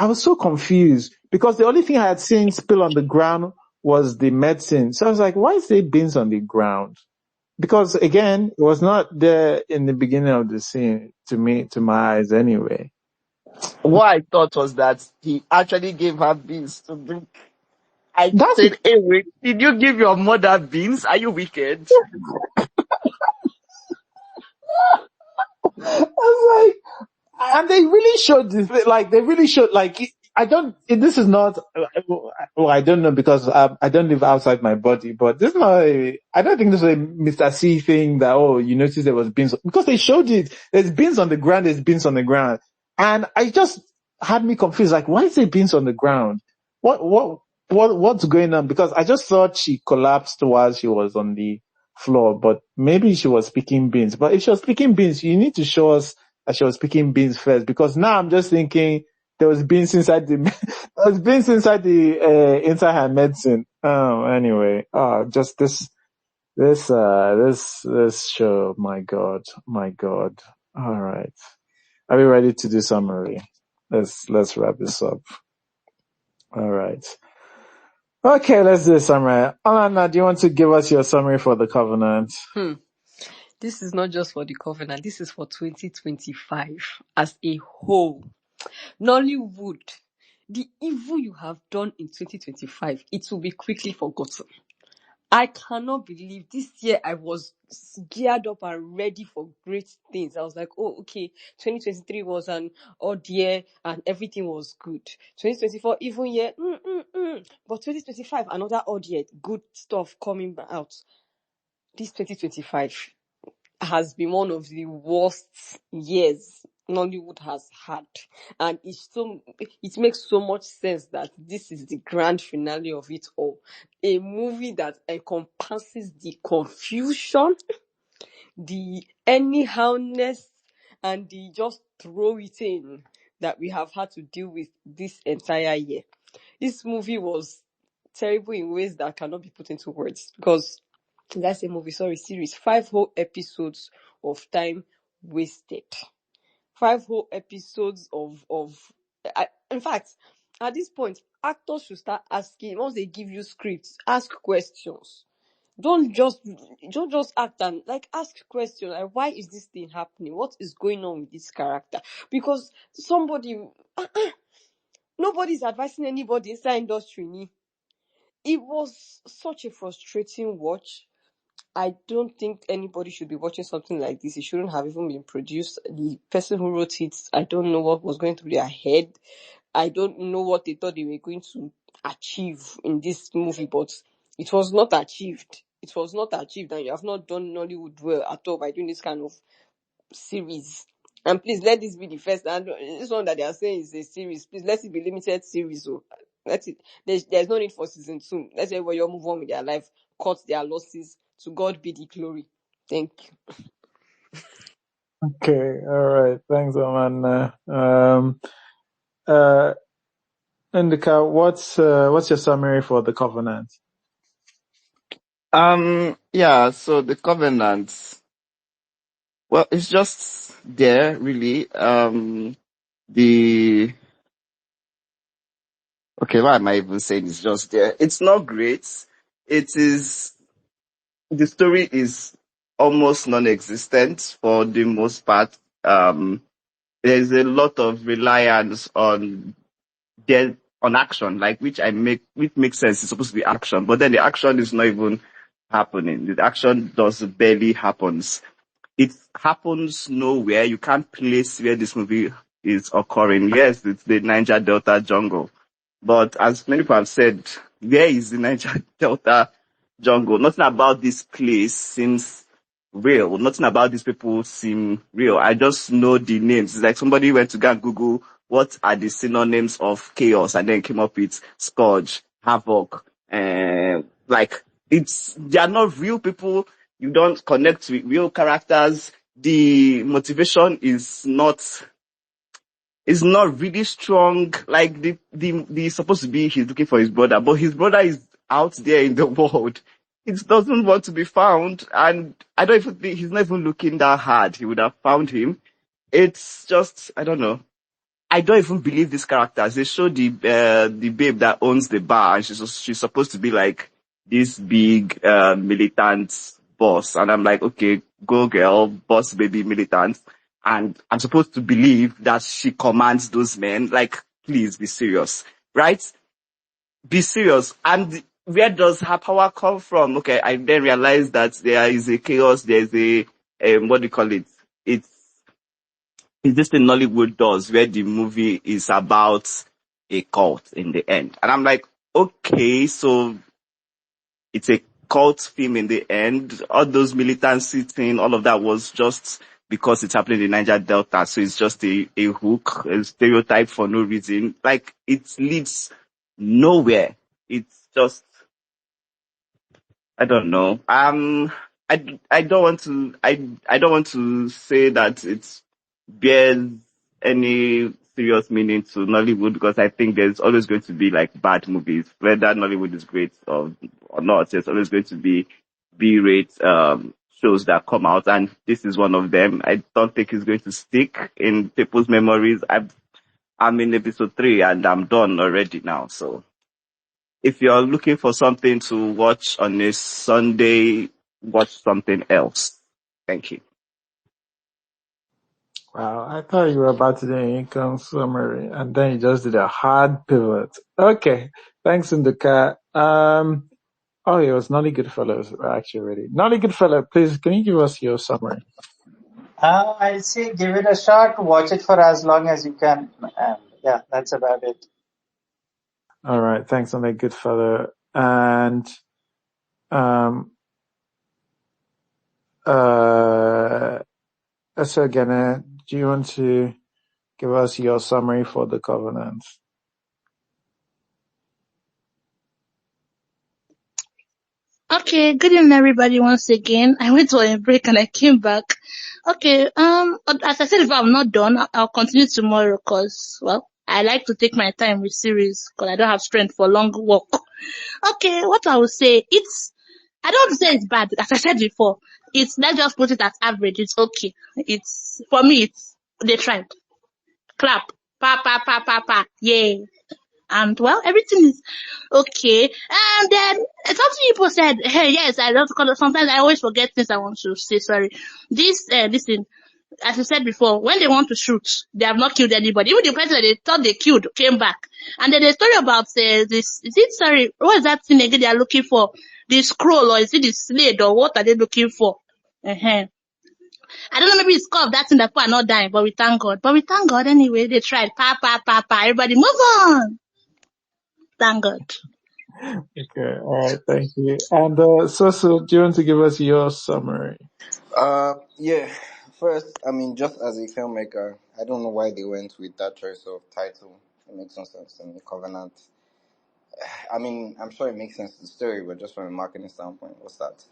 was so confused because the only thing I had seen spill on the ground was the medicine. So I was like, why is there beans on the ground? Because again, it was not there in the beginning of the scene to my eyes anyway. What I thought was that he actually gave her beans to drink. I That's, said, hey, wait, did you give your mother beans? Are you wicked? I was like, and they really showed this, this is not, well, I don't know because I don't live outside my body, but this is not I don't think this is a Mr. C thing that, you noticed there was beans, because they showed it. There's beans on the ground, there's beans on the ground. And I just had me confused, like, why is there beans on the ground? What's going on? Because I just thought she collapsed while she was on the floor, but maybe she was picking beans. But if she was picking beans, you need to show us that she was picking beans first, because now I'm just thinking there was beans inside inside her medicine. Anyway, just this show. My God. All right. Are we ready to do summary? Let's wrap this up. All right. Okay, let's do a summary. Alana, do you want to give us your summary for The Covenant? This is not just for the Covenant, this is for 2025 as a whole. Nollywood, the evil you have done in 2025, it will be quickly forgotten. I cannot believe this year I was geared up and ready for great things. I was like, oh, okay, 2023 was an odd year and everything was good. 2024, even year, but 2025, another odd year, good stuff coming out. This 2025 has been one of the worst years Nollywood has had, and it makes so much sense that this is the grand finale of it all. A movie that encompasses the confusion, the anyhowness, and the just throw it in that we have had to deal with this entire year. This movie was terrible in ways that cannot be put into words, because that's a movie, sorry, series. 5 whole episodes of time wasted. 5 whole episodes in fact, at this point, actors should start asking, once they give you scripts, ask questions. Don't just act and like ask questions. Like, why is this thing happening? What is going on with this character? Because nobody's advising anybody inside industry. It was such a frustrating watch. I don't think anybody should be watching something like this. It shouldn't have even been produced. The person who wrote it, I don't know what was going through their head. I don't know what they thought they were going to achieve in this movie, but it was not achieved. It was not achieved, and you have not done Nollywood well at all by doing this kind of series. And please let this be the first. And this one that they are saying is a series. Please let it be limited series. So that's it. There's no need for season 2. Let's everybody all move on with their life, cut their losses. To God be the glory. Thank you. Okay, all right. Thanks, Amanda. Indica, what's your summary for The Covenant? Yeah, so the Covenant, well, it's just there, really. Okay, why am I even saying it's just there? It's not great. The story is almost non-existent for the most part. There's a lot of reliance on action, like which makes sense. It's supposed to be action, but then the action is not even happening. The action does barely happens. It happens nowhere. You can't place where this movie is occurring. Yes, it's the Niger Delta jungle, but as many people have said, where is the Niger Delta jungle? Nothing about this place seems real. Nothing about these people seem real. I just know the names. It's like somebody went to go and Google what are the synonyms of chaos and then came up with scourge, havoc, and they are not real people. You don't connect with real characters. The motivation is not really strong. Like the supposed to be he's looking for his brother, but his brother is out there in the world. It doesn't want to be found, and I don't even think he's not even looking that hard. He would have found him. It's just, I don't know. I don't even believe these characters. They show the babe that owns the bar, and she's supposed to be like this big militant boss, and I'm like, okay, go girl, boss baby militant, and I'm supposed to believe that she commands those men. Like, please be serious, right? Be serious. And where does her power come from? Okay, I then realized that there is a chaos. There's a what do you call it? It's this thing Nollywood does where the movie is about a cult in the end. And I'm like, okay, so it's a cult film in the end. All those militancy thing, all of that was just because it's happening in the Niger Delta. So it's just a hook, a stereotype for no reason. Like, it leads nowhere. It's just, I don't know. I don't want to say that it's bears any serious meaning to Nollywood, because I think there's always going to be like bad movies, whether Nollywood is great or not. There's always going to be B-rate shows that come out, and this is one of them. I don't think it's going to stick in people's memories. I'm in episode 3 and I'm done already now. So if you're looking for something to watch on a Sunday, watch something else. Thank you. Wow, I thought you were about to do an income summary, and then you just did a hard pivot. Okay, thanks, Induka. Oh, it was Nolly Goodfellows actually ready. Nolly Goodfellow, please, can you give us your summary? I'll say give it a shot, watch it for as long as you can, and yeah, that's about it. All right, thanks, Nolly Goodfellow. And so again, do you want to give us your summary for the Covenant? Okay, good evening everybody once again. I went on a break and I came back. Okay, as I said before, I'm not done. I'll continue tomorrow because, well, I like to take my time with series because I don't have strength for long walk. Okay, what I would say, I don't want to say it's bad, as I said before. Let's just put it at average. It's okay. For me, they tried. Clap. Pa, pa, pa, pa, pa. Yay. And well, everything is okay. And then something people said, hey, yes, I don't, because sometimes I always forget things I want to say, sorry. Listen, as I said before, when they want to shoot, they have not killed anybody. Even the person that they thought they killed came back. And then the story about what is that thing again they are looking for? The scroll, or is it the slate, or what are they looking for? Uh-huh. I don't know, maybe it's called that thing that people are not dying, but we thank God. But we thank God anyway, they tried. Pa, pa, pa, pa, everybody move on. Thank God. Okay, all right, thank you. And so, do you want to give us your summary? Yeah. First, I mean, just as a filmmaker, I don't know why they went with that choice of title. It makes no sense to me. Covenant. I mean, I'm sure it makes sense to the story, but just from a marketing standpoint, what's that?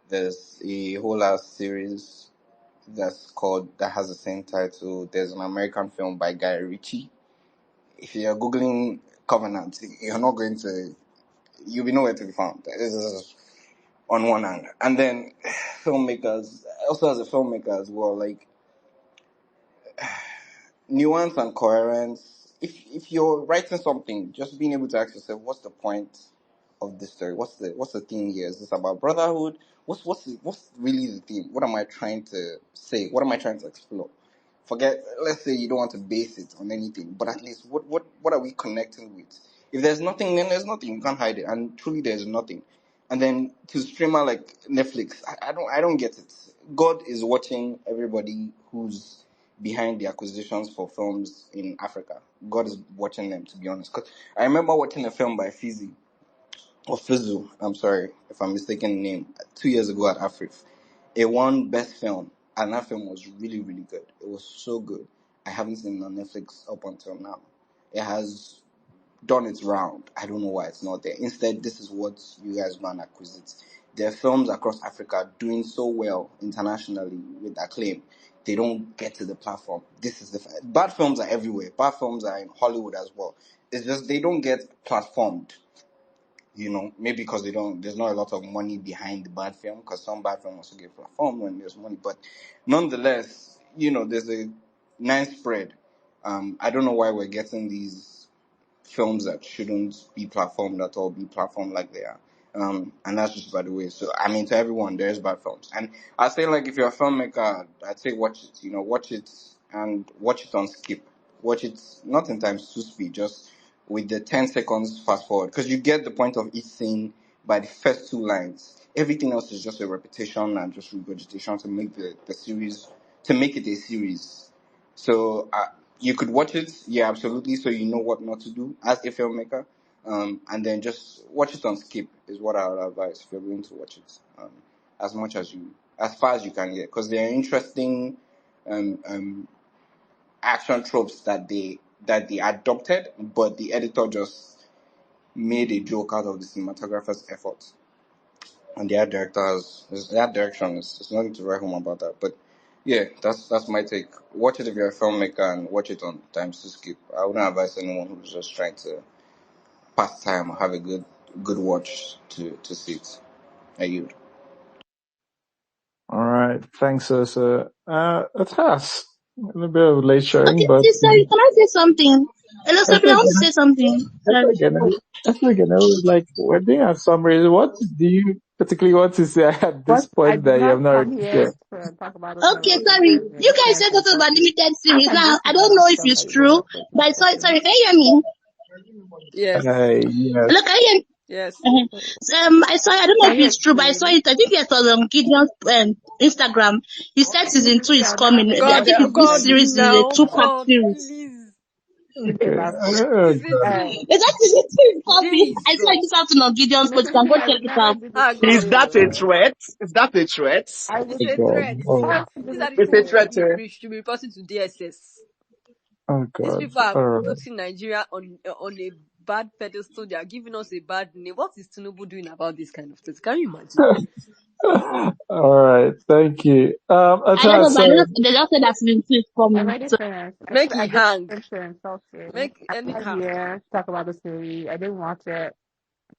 There's a whole ass series that has the same title. There's an American film by Guy Ritchie. If you're googling Covenant, you'll be nowhere to be found. This is on one hand, and then filmmakers, also as a filmmaker as well, like nuance and coherence. If you're writing something, just being able to ask yourself, what's the point of this story? What's the theme here? Is this about brotherhood? What's really the theme? What am I trying to say? What am I trying to explore? Let's say you don't want to base it on anything, but at least what are we connecting with? If there's nothing, then there's nothing. You can't hide it, and truly there's nothing. And then to streamer like Netflix, I don't get it. God is watching everybody who's behind the acquisitions for films in Africa. God is watching them, to be honest. 'Cause I remember watching a film by Fizu, I'm sorry if I'm mistaken the name, 2 years ago at Afrif. It won Best Film, and that film was really, really good. It was so good. I haven't seen it on Netflix up until now. It has done its round. I don't know why it's not there. Instead, this is what you guys go and acquisite. There are films across Africa doing so well internationally with acclaim. They don't get to the platform. This is bad films are everywhere. Bad films are in Hollywood as well. It's just they don't get platformed. Maybe because there's not a lot of money behind the bad film, because some bad film also get platformed when there's money. But nonetheless, there's a nice spread. I don't know why we're getting these films that shouldn't be platformed at all be platformed like they are. And that's just by the way. So, I mean, to everyone, there's bad films. And I say, like, if you're a filmmaker, I'd say watch it. Watch it and watch it on skip. Watch it not in times 2 speed, just with the 10 seconds fast forward. Because you get the point of each scene by the first 2 lines. Everything else is just a repetition and just regurgitation to make the series, to make it a series. So you could watch it, yeah, absolutely, so you know what not to do as a filmmaker. And then just watch it on skip is what I would advise if you're going to watch it. As far as you can get, because there are interesting action tropes that they adopted, but the editor just made a joke out of the cinematographer's effort. And the art direction is nothing to write home about that. But yeah, that's my take. Watch it if you're a filmmaker and watch it on times to skip. I wouldn't advise anyone who's just trying to pass time or have a good watch to see it. I yield. All right, thanks, sir. It has a little bit of late showing, Okay, but please, sorry, can I say something? Hello, that's sorry, I want to say something. okay. Sorry. That's okay. Like, we're doing a summary. What do you particularly want to say at this But I point did that you have not not come already here said? to talk about the Okay, television sorry. series. You Make guys sense said and something about something. limited I series. can Now, just I see the don't know last if stuff it's that you guys true, are posting but or something. sorry, can you hear me? Yes. Yes. Hello, can you hear me? Yes. I saw. I don't know Can if you it's true, but I explain saw it? it. I think it was on Gideon's Instagram. He said season 2 is I've never coming. heard I God think anybody help this like God series is a now. 2-part God, series. please. speak Okay. about it. Oh Is it God. true? They said season 2 is coming. I saw Jesus. this afternoon on Gideon's post. You Mrs. can C, go I check would it never out. do this Ah, to God. Is that a you. threat? Is that a threat? I It's would Oh a God. threat. Oh, not do These this are the It's to a people threat, you. eh? we should be reporting to DSS. oh These God. people are All right. putting Nigeria on a bad pedestal. They are giving us a bad name. What is Tinubu doing about this kind of things? Can you imagine? All right. Thank you. I don't Acha, know, but sorry. they just said that season 2 is I coming. already So, finished. Make I he just hang. finished to insult you. Make I'm any not hang. here to talk about the series. I didn't watch it.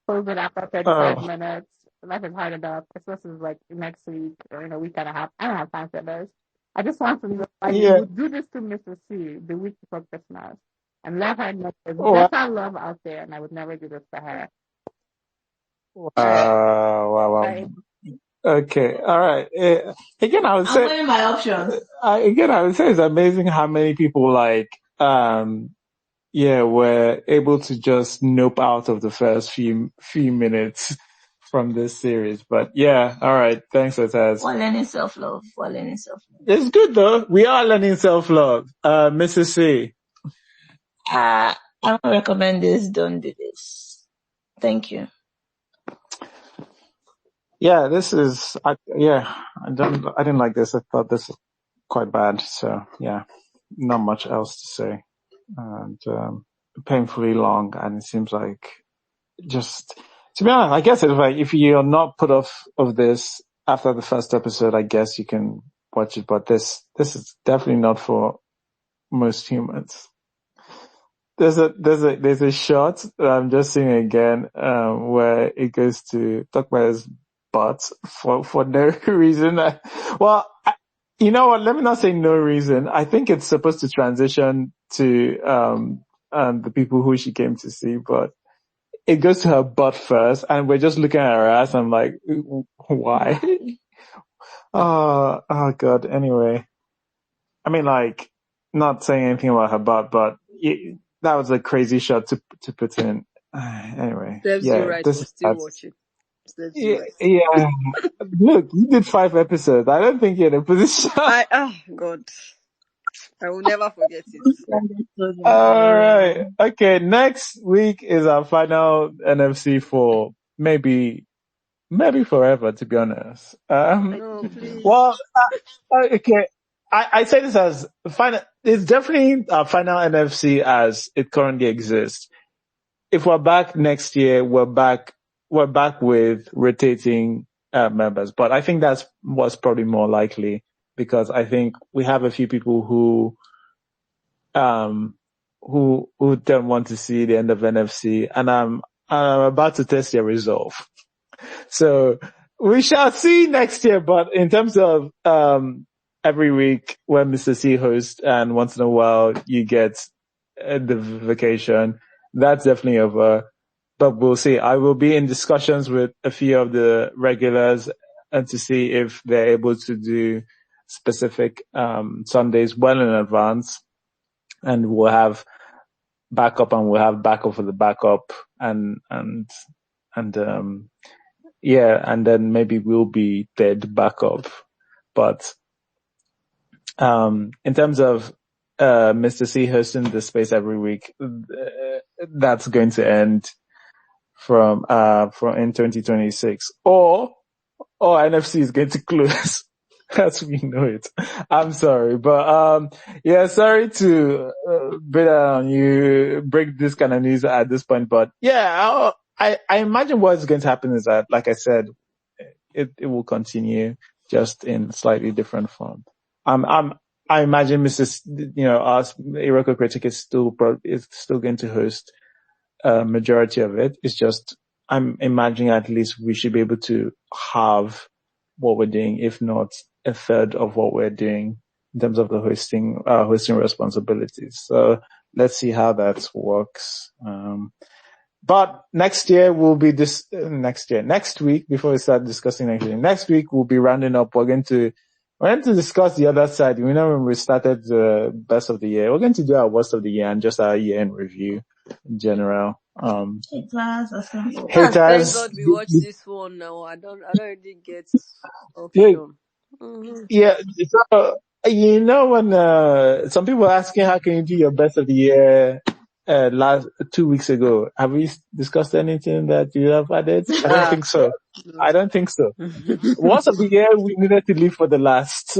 Close it after 35 Oh, minutes. Life is hard enough. Christmas is like next week or in a week and a half. I don't have time for this. I just want to know why you yeah. would do this to Mrs. C the week before Christmas and let her know there's Wow. better love out there, and I would never do this to her. Wow. Wow. Right? Okay. All right. Again, I would I'm say, weighing my options. I would say it's amazing how many people were able to just nope out of the first few minutes from this series. But yeah, all right. Thanks, Otaz. We're learning self-love. We're learning self-love. It's good though. We are learning self-love. Mrs. C. I don't recommend this. Don't do this. Thank you. Yeah, I didn't like this. I thought this was quite bad. So yeah, not much else to say. And, painfully long. And it seems like just, to be honest, I guess it's like, if you're not put off of this after the first episode, I guess you can watch it. But this is definitely not for most humans. There's a shot that I'm just seeing again, where it goes to talk about his butt for no reason. You know what? Let me not say no reason. I think it's supposed to transition to, the people who she came to see, but it goes to her butt first, and we're just looking at her ass. I'm like, why? Oh God. Anyway, I mean, like, not saying anything about her butt, but that was a crazy shot to put in. Anyway, Serves you yeah, right this for is still watching. Serves you yeah, right. yeah. Look, you did 5 episodes. I don't think you're in a position. God. I will never forget it. All right. Okay. Next week is our final NFC for maybe forever, to be honest. No, please. Well, okay. I say this as final. It's definitely our final NFC as it currently exists. If we're back next year, we're back with rotating members. But I think that's what's probably more likely, because I think we have a few people who don't want to see the end of NFC, and I'm about to test their resolve. So we shall see next year. But in terms of every week when Mr. C hosts, and once in a while you get the vacation, that's definitely over. But we'll see. I will be in discussions with a few of the regulars, and to see if they're able to do specific Sundays well in advance, and we'll have backup, and we'll have backup for the backup, and then maybe we'll be dead backup. But in terms of Mr. C hosting the space every week, that's going to end from in 2026, or NFC is going to close. As we know it. I'm sorry, but sorry to break this kind of news at this point, but yeah, I imagine what's going to happen is that, like I said, it will continue, just in slightly different form. I imagine us, Iroko Critic is still going to host a majority of it. It's just, I'm imagining at least we should be able to have what we're doing, if not a third of what we're doing in terms of the hosting responsibilities. So let's see how that works. But next week, before we start discussing next week we'll be rounding up. We're going to discuss the other side. You know, when we started the best of the year, we're going to do our worst of the year and just our year in review in general. Thank Haters. God we watched this one now. I don't really get Yeah, option. Mm-hmm. yeah. So, you know, when some people are asking how can you do your best of the year last 2 weeks ago, have we discussed anything that you have added? I don't think so. I don't think so. Once of the year, we needed to leave for the last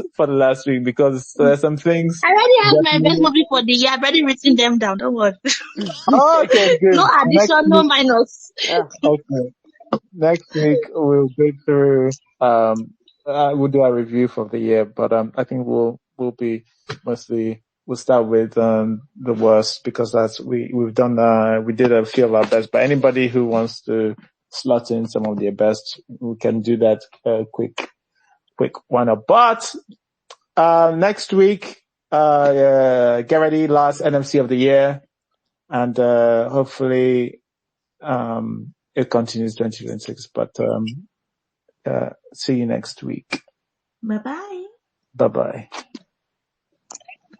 week because there are some things. I already have my best Definitely. movie for the year. I've already written them down. Don't worry. Oh, okay, No good. Next addition, no week, minus. okay. Next week we'll go through. We'll do a review for the year, but I think we'll be mostly. We'll start with the worst because we've done. We did a few of our best. But anybody who wants to slot in some of their best, we can do that quick one up. But next week, get ready, last NMC of the year, and hopefully it continues 2026. But see you next week. Bye-bye. Bye-bye.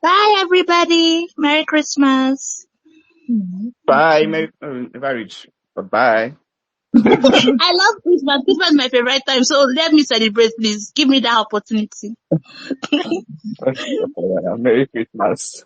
Bye, everybody. Merry Christmas. Bye. If I reach. Bye. I love Christmas. Christmas is my favorite time. So let me celebrate, please. Give me that opportunity. Merry Christmas.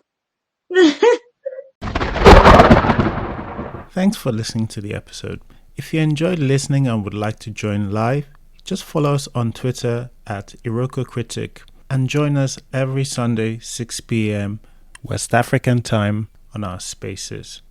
Thanks for listening to the episode. If you enjoyed listening and would like to join live, just follow us on Twitter at IrokoCritic and join us every Sunday 6 p.m. West African time on our spaces.